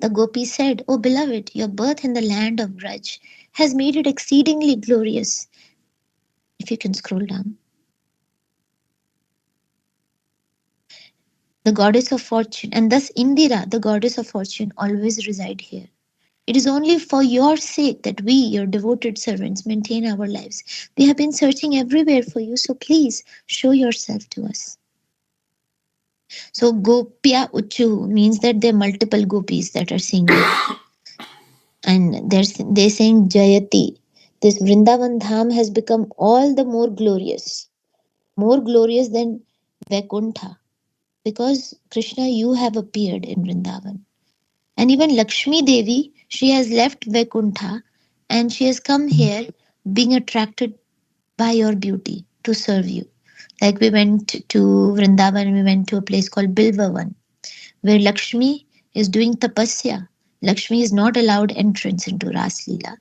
S5: The gopi said, "O beloved, your birth in the land of Braj has made it exceedingly glorious." If you can scroll down. The goddess of fortune, and thus Indira, the goddess of fortune, always reside here. It is only for your sake that we, your devoted servants, maintain our lives. We have been searching everywhere for you, so please show yourself to us. So Gopya Uchu means that there are multiple gopis that are singing. And they're saying Jayati. This Vrindavan Dham has become all the more glorious than Vaikuntha, because Krishna, you have appeared in Vrindavan. And even Lakshmi Devi, she has left Vaikuntha and she has come here being attracted by your beauty to serve you. Like we went to Vrindavan, we went to a place called Bilvavan, where Lakshmi is doing tapasya. Lakshmi is not allowed entrance into Ras Leela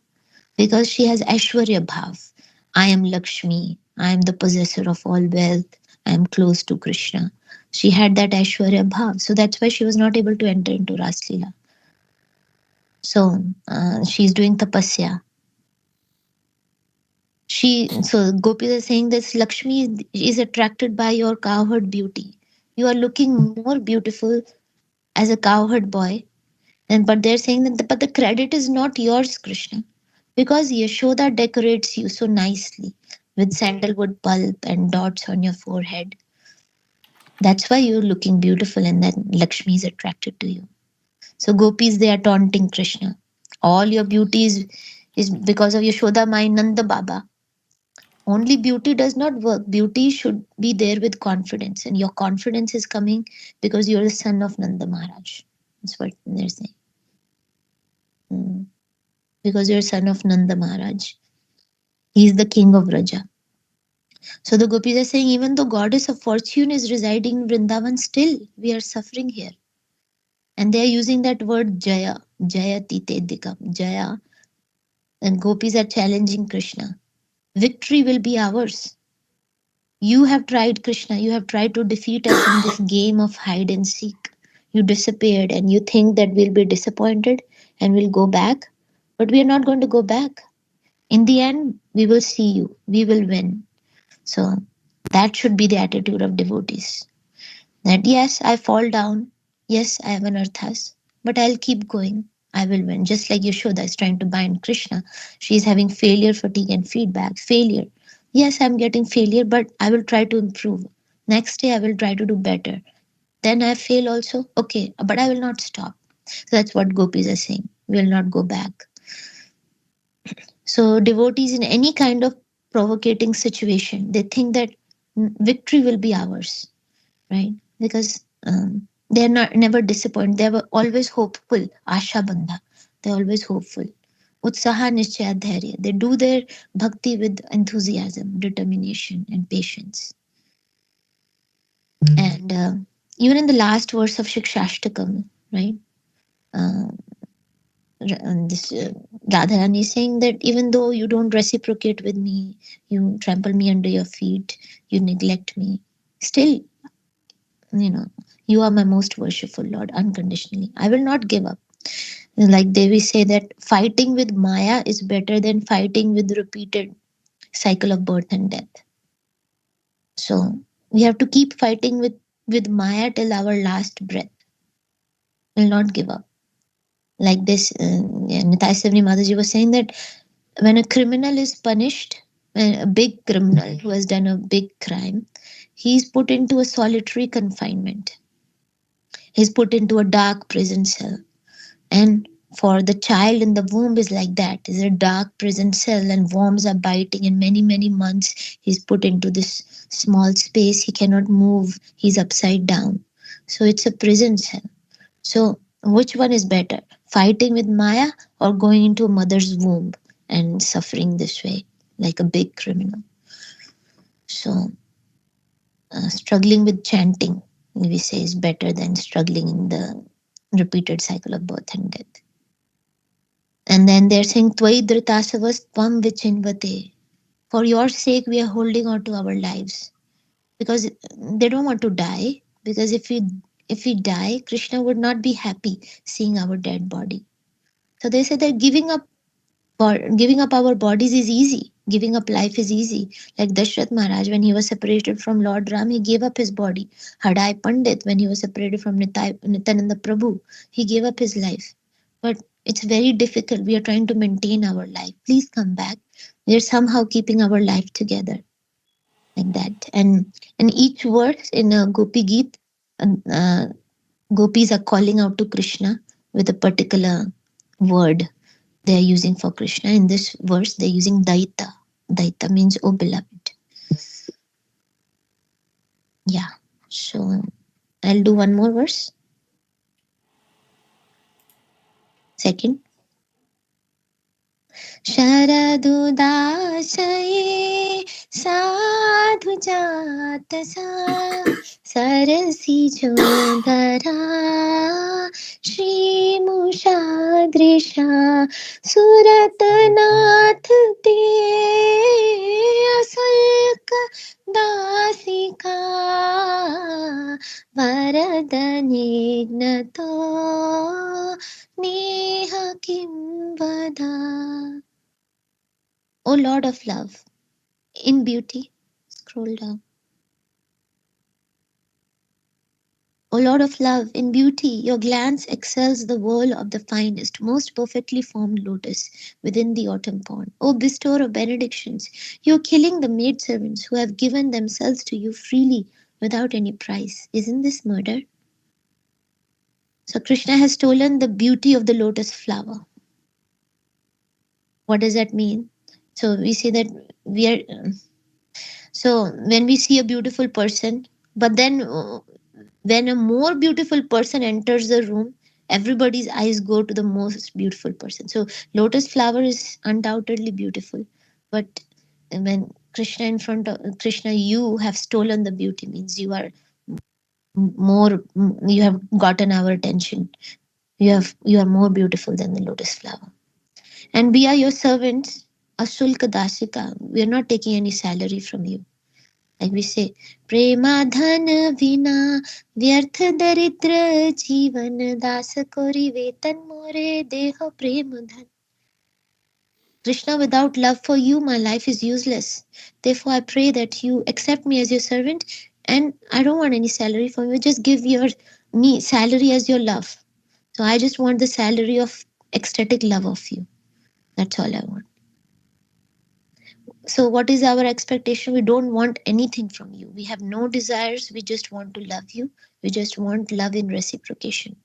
S5: because she has Aishwarya Bhav. I am Lakshmi. I am the possessor of all wealth. I am close to Krishna. She had that Aishwarya Bhav. So that's why she was not able to enter into Ras Leela. So she's doing tapasya. So Gopis are saying this Lakshmi is attracted by your cowherd beauty. You are looking more beautiful as a cowherd boy. But they're saying that but the credit is not yours, Krishna. Because Yashoda decorates you so nicely with sandalwood pulp and dots on your forehead. That's why you're looking beautiful and that Lakshmi is attracted to you. So gopis, they are taunting Krishna. All your beauty is because of Yashoda, my Nanda Baba. Only beauty does not work. Beauty should be there with confidence. And your confidence is coming because you're the son of Nanda Maharaj. That's what they're saying. Because you're son of Nanda Maharaj. He is the king of Raja. So the gopis are saying, even though goddess of fortune is residing in Vrindavan, still we are suffering here. And they are using that word Jaya, Jaya Tite Dikam, Jaya. And gopis are challenging Krishna. Victory will be ours. You have tried, Krishna, you have tried to defeat us in this game of hide and seek. You disappeared and you think that we'll be disappointed and we'll go back. But we are not going to go back. In the end, we will see you. We will win. So that should be the attitude of devotees. That yes, I fall down. Yes, I have anarthas. But I'll keep going. I will win. Just like Yashoda is trying to bind Krishna. She is having failure, fatigue, and feedback. Failure. Yes, I'm getting failure, but I will try to improve. Next day, I will try to do better. Then I fail also. Okay, but I will not stop. So that's what gopis are saying. We will not go back. So devotees in any kind of provocating situation, they think that victory will be ours, right? Because they're not never disappointed. They were always hopeful. Asha bandha. They're always hopeful. Utsaha nishchaya dharya. They do their bhakti with enthusiasm, determination, and patience. And even in the last verse of Shikshashtakam, right? Uh, and this Radharani is saying that even though you don't reciprocate with me, you trample me under your feet, you neglect me, still, you know, you are my most worshipful Lord unconditionally. I will not give up. Like Devi say that fighting with Maya is better than fighting with repeated cycle of birth and death. So we have to keep fighting with Maya till our last breath. Will not give up. Like this, Nitai Savani Mataji was saying that when a criminal is punished, a big criminal who has done a big crime, he's put into a solitary confinement. He's put into a dark prison cell. And for the child in the womb is like that, is a dark prison cell, and worms are biting, and many, many months he's put into this small space. He cannot move, he's upside down. So it's a prison cell. So, which one is better? Fighting with Maya or going into a mother's womb and suffering this way like a big criminal? So, struggling with chanting, we say, is better than struggling in the repeated cycle of birth and death. And then they're saying, Tvai dhritasavas tvam vichinvate. For your sake, we are holding on to our lives because they don't want to die. Because if we die, Krishna would not be happy seeing our dead body. So they said that giving up our bodies is easy. Giving up life is easy. Like Dashrath Maharaj, when he was separated from Lord Ram, he gave up his body. Hadai Pandit, when he was separated from Nityananda Prabhu, he gave up his life. But it's very difficult. We are trying to maintain our life. Please come back. We are somehow keeping our life together like that. And each verse in a Gopi Geet, uh, gopis are calling out to Krishna with a particular word they are using for Krishna. In this verse, they're using Daita. Daita means, oh beloved. Yeah. So I'll do one more verse. Second. शरदुदाशये साधुजातसा सरसिजोधरा श्रीमुषादृशा सुरतनाथ ते असल्क दासिका वरदनिघ्नतो नेह किं वदा. O Lord of love, in beauty, scroll down. O Lord of love, in beauty, your glance excels the whirl of the finest, most perfectly formed lotus within the autumn pond. O bestower of benedictions, you are killing the maidservants who have given themselves to you freely without any price. Isn't this murder? So Krishna has stolen the beauty of the lotus flower. What does that mean? So we say that we are. So when we see a beautiful person, but then when a more beautiful person enters the room, everybody's eyes go to the most beautiful person. So lotus flower is undoubtedly beautiful, but when Krishna in front of Krishna, you have stolen the beauty, means you are more, you have gotten our attention. You are more beautiful than the lotus flower. And we are your servants, Asulka Dasika. We are not taking any salary from you. Like we say, Prema dhan vina vyarth daridra jivan das kori vetan more deha prema dhan. Krishna, without love for you, my life is useless. Therefore, I pray that you accept me as your servant, and I don't want any salary from you. Just give your me salary as your love. So I just want the salary of ecstatic love of you. That's all I want. So, what is our expectation? We don't want anything from you. We have no desires. We just want to love you. We just want love in reciprocation.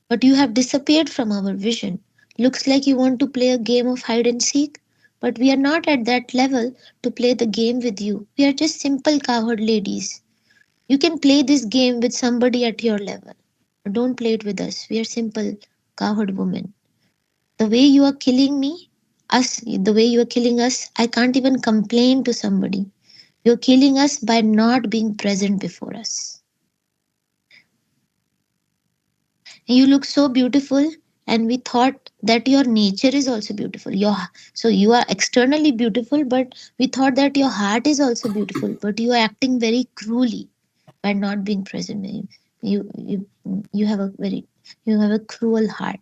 S5: But you have disappeared from our vision. Looks like you want to play a game of hide and seek, but we are not at that level to play the game with you. We are just simple cowherd ladies. You can play this game with somebody at your level. Don't play it with us. We are simple cowherd women. The way you are killing me, the way you are killing us, I can't even complain to somebody. You're killing us by not being present before us. You look so beautiful, and we thought that your nature is also beautiful. So you are externally beautiful, but we thought that your heart is also beautiful, but you are acting very cruelly by not being present. You have a very, you have a cruel heart.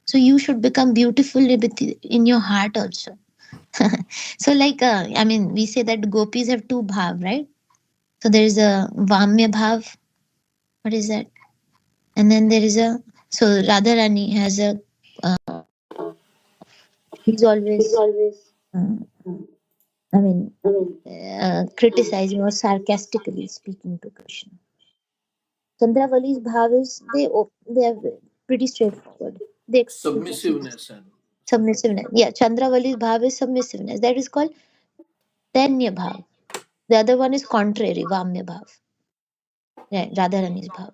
S5: So you should become beautiful in your heart also. So like I mean, we say that gopis have two bhav, right? So there is a vamya bhav. What is that? And then there is a, so Radharani has a, she's always uh, I mean criticizing or sarcastically speaking to Krishna. Chandravali's bhav is they are pretty straightforward. They express
S4: Submissiveness and
S5: submissiveness. Yeah, Chandravali's bhav is submissiveness. That is called Danya bhav. The other one is contrary, Vamya bhav. Yeah, Radharani's bhav.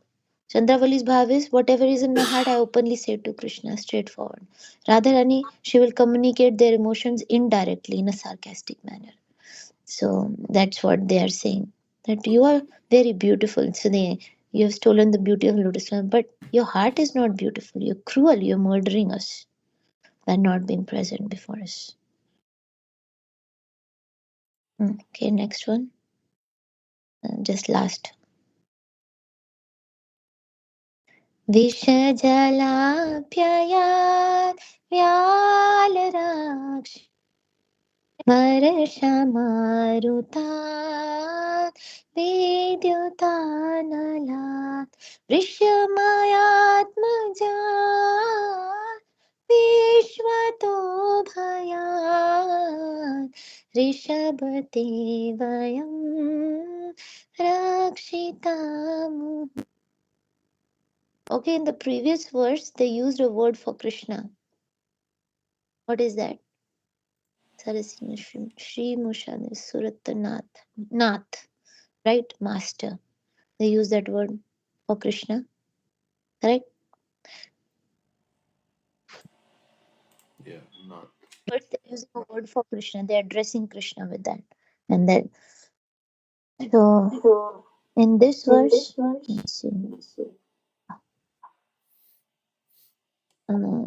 S5: Chandravali's bhav is whatever is in my heart, I openly say to Krishna, straightforward. Radharani, she will communicate their emotions indirectly in a sarcastic manner. So that's what they are saying. That you are very beautiful. So you have stolen the beauty of lotus flower, but your heart is not beautiful. You're cruel. You're murdering us by not being present before us. Okay, next one. Just last. विषजलाप्ययात् व्यालराक्ष वर्षमारुतात् विद्युतानलात् वृषमयात्मजात् विश्वतो भयात् ऋषभते वयं रक्षितामुः. Okay, in the previous verse, they used a word for Krishna. What is that? Sarasini Shri Mushani Suratanath. Nath, right? Master. They use that word for Krishna, correct?
S4: yeah, not.
S5: First, they're using a word for Krishna. They're addressing Krishna with that. And then, so in this verse, let's see.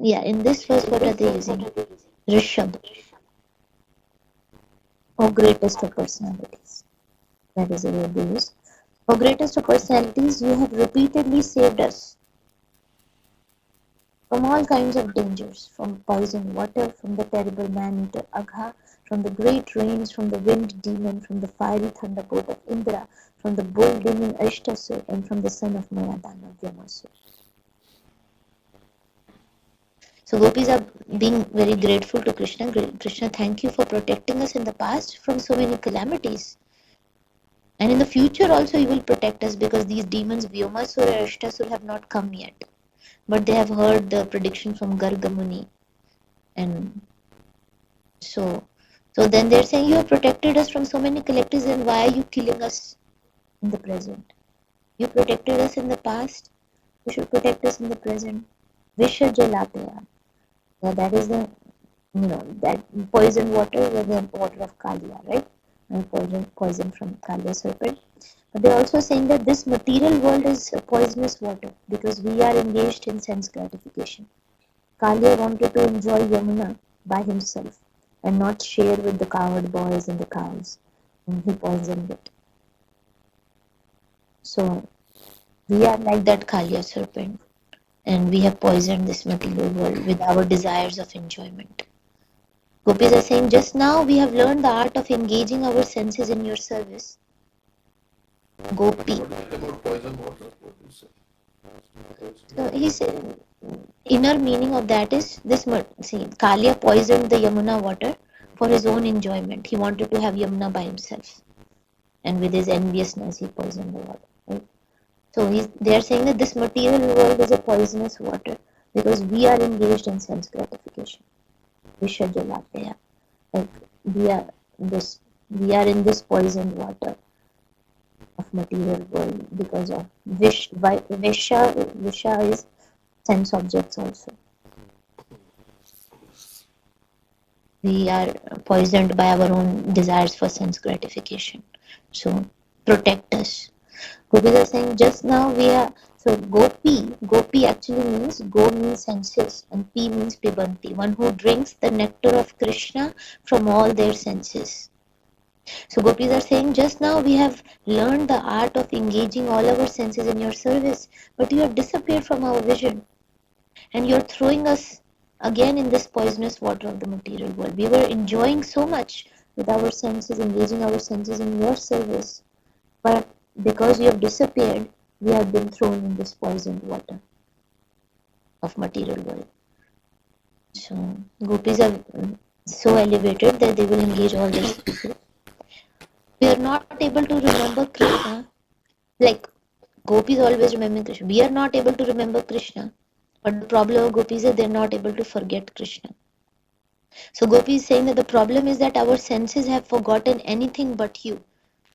S5: Yeah, in this verse, what are they using? Rishabh, or greatest of personalities. That is the word they use. O greatest of personalities, you have repeatedly saved us from all kinds of dangers, from poisoned water, from the terrible man-eater Agha, from the great rains, from the wind demon, from the fiery thunderbolt of Indra, from the bull-demon Ashtasur, and from the son of Mayadana Vyamasur. So gopis are being very grateful to Krishna. Krishna, thank you for protecting us in the past from so many calamities. And in the future also you will protect us, because these demons Vyomasur and Ashtasur have not come yet. But they have heard the prediction from Garga Muni. And so then they're saying, you have protected us from so many calamities, and why are you killing us in the present? You protected us in the past, you should protect us in the present. Visha Jalapaya. Yeah, that is the, that poison water, the water of Kalia, right? And poison from Kalia serpent. But they're also saying that this material world is a poisonous water because we are engaged in sense gratification. Kalia wanted to enjoy Yamuna by himself and not share with the cowherd boys and the cows, and he poisoned it. So we are like that Kalia serpent, and we have poisoned this material world with our desires of enjoyment. Gopis are saying, just now we have learned the art of engaging our senses in your service. Gopi.
S4: What about poison water? What is it?
S5: So he said, inner meaning of that is this. See, Kalia poisoned the Yamuna water for his own enjoyment. He wanted to have Yamuna by himself, and with his enviousness, he poisoned the water. Right? So they are saying that this material world is a poisonous water because we are engaged in sense gratification. Visha Jalateya. Like we are this we are in this poisoned water of material world because of Visha is sense objects also. We are poisoned by our own desires for sense gratification. So protect us. Gopis are saying just now we are so Gopi actually means go means senses and P means pibanti, one who drinks the nectar of Krishna from all their senses. So Gopis are saying just now we have learned the art of engaging all our senses in your service, but you have disappeared from our vision and you're throwing us again in this poisonous water of the material world. We were enjoying so much with our senses, engaging our senses in your service, but because you have disappeared, we have been thrown in this poisoned water of material world. So gopis are so elevated that they will engage all their senses. We are not able to remember Krishna. Like gopis always remember Krishna. We are not able to remember Krishna. But the problem of gopis is they are not able to forget Krishna. So Gopi is saying that the problem is that our senses have forgotten anything but you.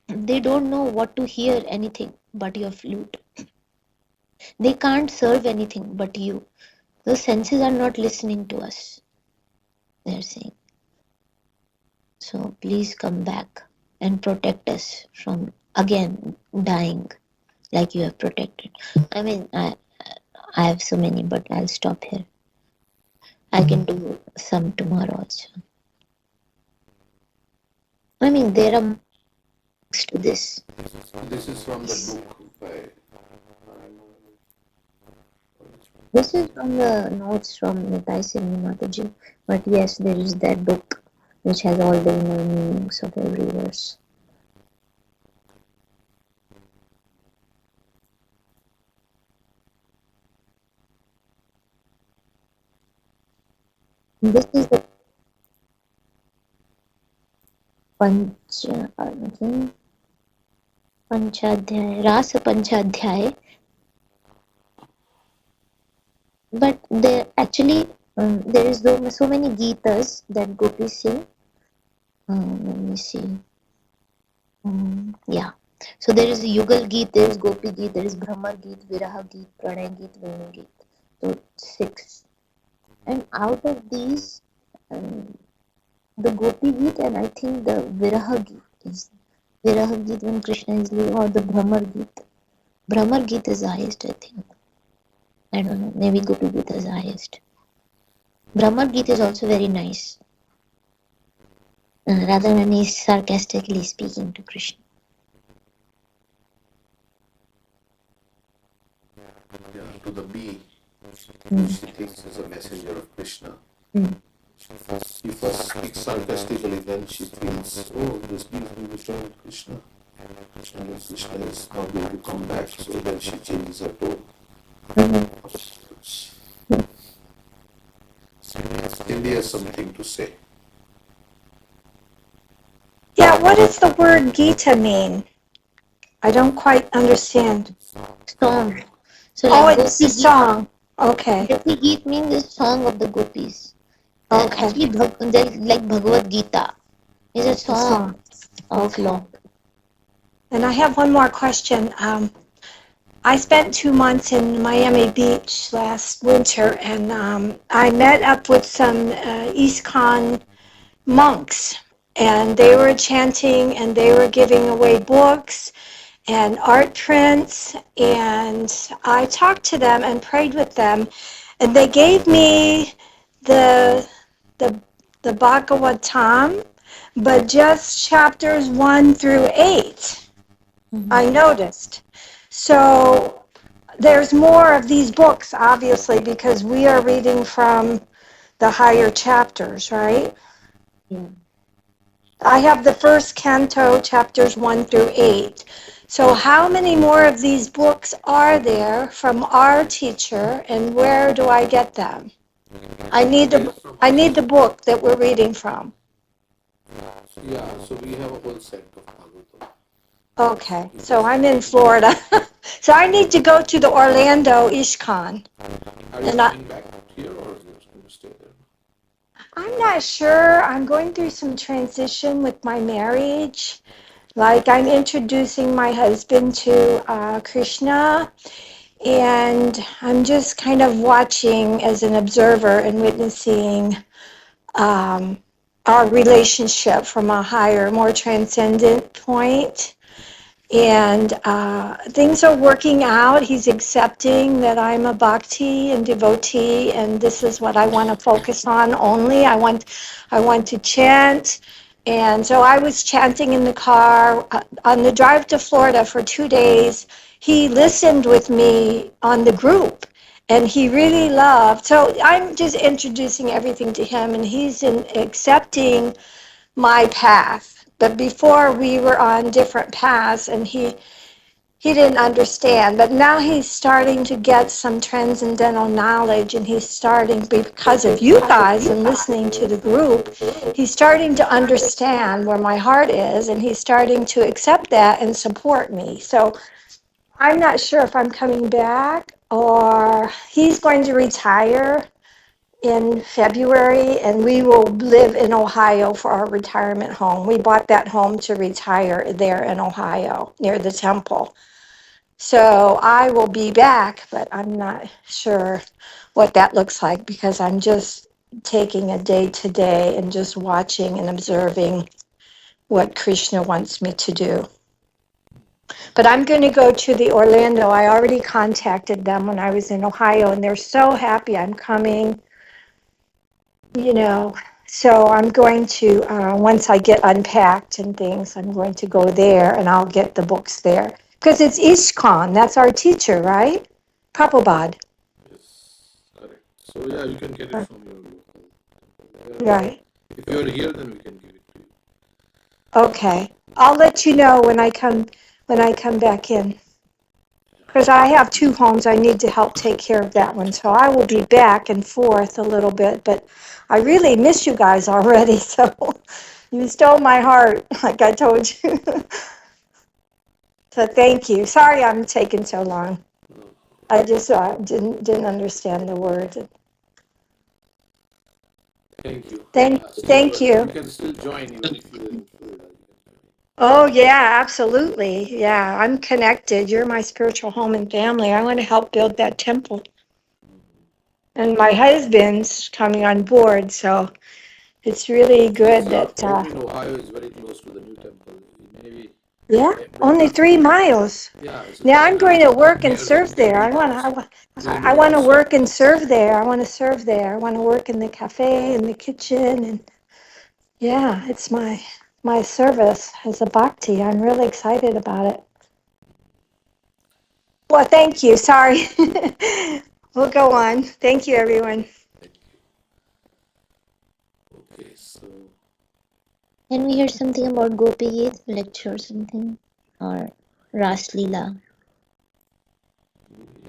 S5: They don't know what to hear anything but your flute. They can't serve anything but you. The senses are not listening to us, they're saying. So please come back and protect us from again dying like you have protected. I mean, I have so many, but I'll stop here. I can do some tomorrow also. I mean, there are more links to this.
S4: This is from the book by.
S5: This is from the notes from Nitai Singh Mataji. But yes, there is that book which has all the inner meanings of every verse. This is the Panchadhyay, Rasa Panchadhyay. But there actually there is so many Gitas that gopis sing. Let me see. Yeah. So there is Yugal Geet, there is Gopi Geet, there is Brahmar Geet, Viraha Geet, Pranay Geet, Venu Geet. So 6. And out of these, the Gopi Geet and I think the Viraha Geet is Viraha Geet when Krishna is leaving, or the Brahmar Geet. Brahmar Geet is the highest, I think. I don't know, maybe Gopi Geet is the highest. Brahmar Geet is also very nice. Radharani is sarcastically speaking to Krishna.
S4: Yeah, to the bee, which she thinks is a messenger of Krishna. She first speaks sarcastically, then she thinks, oh, this bee is going to join Krishna. And Krishna is not going to come back, so then she changes her tone. Cindy has something to say.
S3: Yeah, what does the word Gita mean? I don't quite understand.
S5: Song. So like
S3: it's the song. Okay.
S5: Gopi Geet means the song of the gopis.
S3: Okay.
S5: Actually, like Bhagavad Gita is a song of law.
S3: And I have one more question. I spent 2 months in Miami Beach last winter, and I met up with some ISKCON monks, and they were chanting, and they were giving away books and art prints, and I talked to them and prayed with them, and they gave me the Bhagavatam, but just chapters 1 through 8. I noticed. So there's more of these books, obviously, because we are reading from the higher chapters, right?
S5: Yeah.
S3: I have the first canto, chapters 1 through 8. So how many more of these books are there from our teacher, and where do I get them? I need the book that we're reading from.
S4: Yeah, so we have a whole set of Bhagavatam.
S3: Okay, so I'm in Florida. So I need to go to the Orlando IshCon.
S4: Are you
S3: And
S4: coming back here or is it going to stay there?
S3: I'm not sure. I'm going through some transition with my marriage. Like I'm introducing my husband to Krishna, and I'm just kind of watching as an observer and witnessing um, our relationship from a higher, more transcendent point. And things are working out. He's accepting that I'm a bhakti and devotee, and this is what I want to focus on only. I want to chant. And so I was chanting in the car on the drive to Florida for 2 days. He listened with me on the group, and he really loved. So I'm just introducing everything to him, and he's accepting my path. But before we were on different paths, and he didn't understand. But now he's starting to get some transcendental knowledge, and he's starting, because of you guys and listening to the group, he's starting to understand where my heart is, and he's starting to accept that and support me. So I'm not sure if I'm coming back, or he's going to retire in February, and we will live in Ohio for our retirement home. We bought that home to retire there in Ohio near the temple. So I will be back, but I'm not sure what that looks like because I'm just taking a day to day and just watching and observing what Krishna wants me to do. But I'm going to go to the Orlando. I already contacted them when I was in Ohio, and they're so happy I'm coming. So I'm going to, once I get unpacked and things, I'm going to go there and I'll get the books there. Because it's ISKCON, that's our teacher, right? Prabhupada.
S4: Yes, correct. So yeah, you can get it from your local.
S3: Right.
S4: If you are here, then we can give it to you.
S3: Okay. I'll let you know when I come back in. Because I have 2 homes, I need to help take care of that one. So I will be back and forth a little bit, but I really miss you guys already. So you stole my heart, like I told you. So thank you. Sorry I'm taking so long. I just didn't understand the word.
S4: Thank you.
S3: Thank
S4: You
S3: you.
S4: can still join even if you're in Florida.
S3: Oh yeah, absolutely. Yeah, I'm connected. You're my spiritual home and family. I want to help build that temple. And my husband's coming on board, so it's really good
S4: Our
S3: that
S4: home in Ohio is very close to the new temple. Maybe
S3: yeah, only 3 miles.
S4: yeah, it's
S3: Now I'm going to work and
S4: near the
S3: serve there. I want to work and serve there. I want to serve there. I want to work in the cafe, in the kitchen, and yeah, it's my service as a bhakti. I'm really excited about it. Well, thank you. Sorry. We'll go on. Thank you, everyone.
S4: Okay, so
S5: Can we hear something about Gopi Geet lecture or something? Or Ras Leela?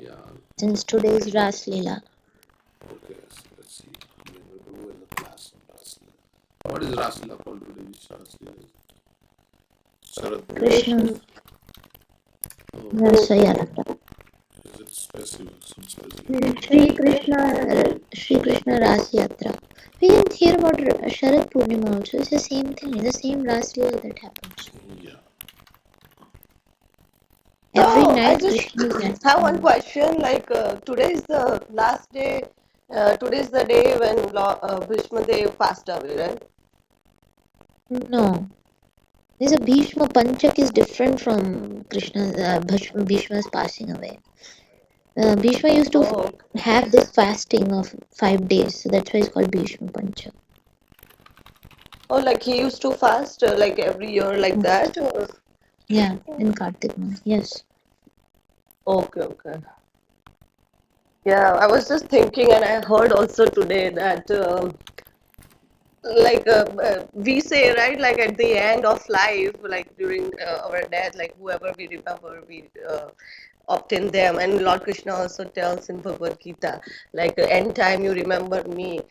S4: yeah,
S5: Since today is Ras Leela.
S4: okay, so let's see. We're going to go in the class on Rasila. What is Rasila called today? Which Rasila is it? Sharad
S5: Krishna
S4: Oh,
S5: Rasa Yatra.
S4: is it special? Some special?
S5: Sri Krishna Ras Yatra. We didn't hear about Sharad Purnima also. It's the same thing. It's the same Ras Leela that happens.
S4: Yeah.
S5: Every
S2: So I
S5: night
S2: just
S5: Krishna is dancing.
S2: have one question. Like today is the last day. Today is the day when Bhishma Dev passed away, right?
S5: No. There's a Bhishma Panchak is different from Bhishma's passing away. Bhishma used to
S2: Oh,
S5: have this fasting of 5 days, so that's why it's called Bhishma Panchak.
S2: oh, like he used to fast like every year, like that. Or...
S5: Yeah, in Kartik month. Yes.
S2: Okay, okay. Yeah, I was just thinking, and I heard also today that like we say, right, like at the end of life, like during our death, like whoever we remember, we opt in them. And Lord Krishna also tells in Bhagavad Gita, like end time you remember me,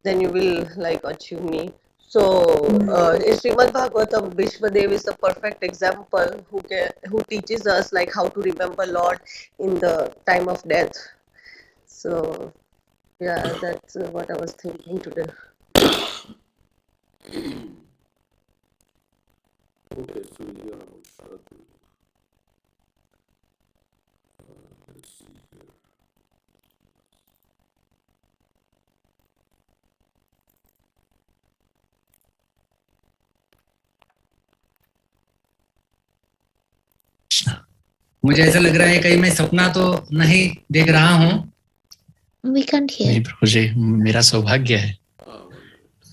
S2: then you will like achieve me. So in Srimad Bhagavatam, Vishwadev is a perfect example who teaches us like how to remember Lord in the time of death. So yeah, that's what I was thinking today.
S4: Okay, so we hear about Sharad. Let's see here.
S6: मुझे ऐसा लग रहा है कहीं मैं सपना तो नहीं देख रहा हूँ।
S5: We can't hear.
S6: नहीं प्रभु जी, मेरा सौभाग्य है।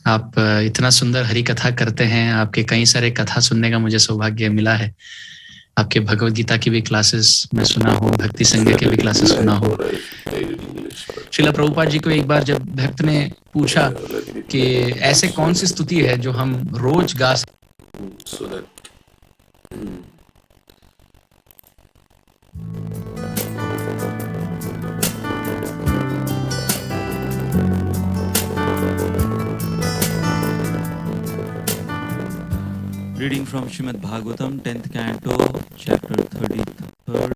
S6: आप इतना सुंदर हरि कथा करते हैं, आपके कई सारे कथा सुनने का मुझे सौभाग्य मिला है। आपके भगवद गीता की भी क्लासेस मैं सुना हूँ, भक्ति संघ के भी क्लासेस सुना हूँ। श्रीला प्रभुपाद जी को एक बार जब भक्त ने पूछा कि ऐसे कौन सी स्तुति है जो हम रोज गा सकते,
S7: Reading from Srimad Bhagavatam, 10th canto, chapter 33rd,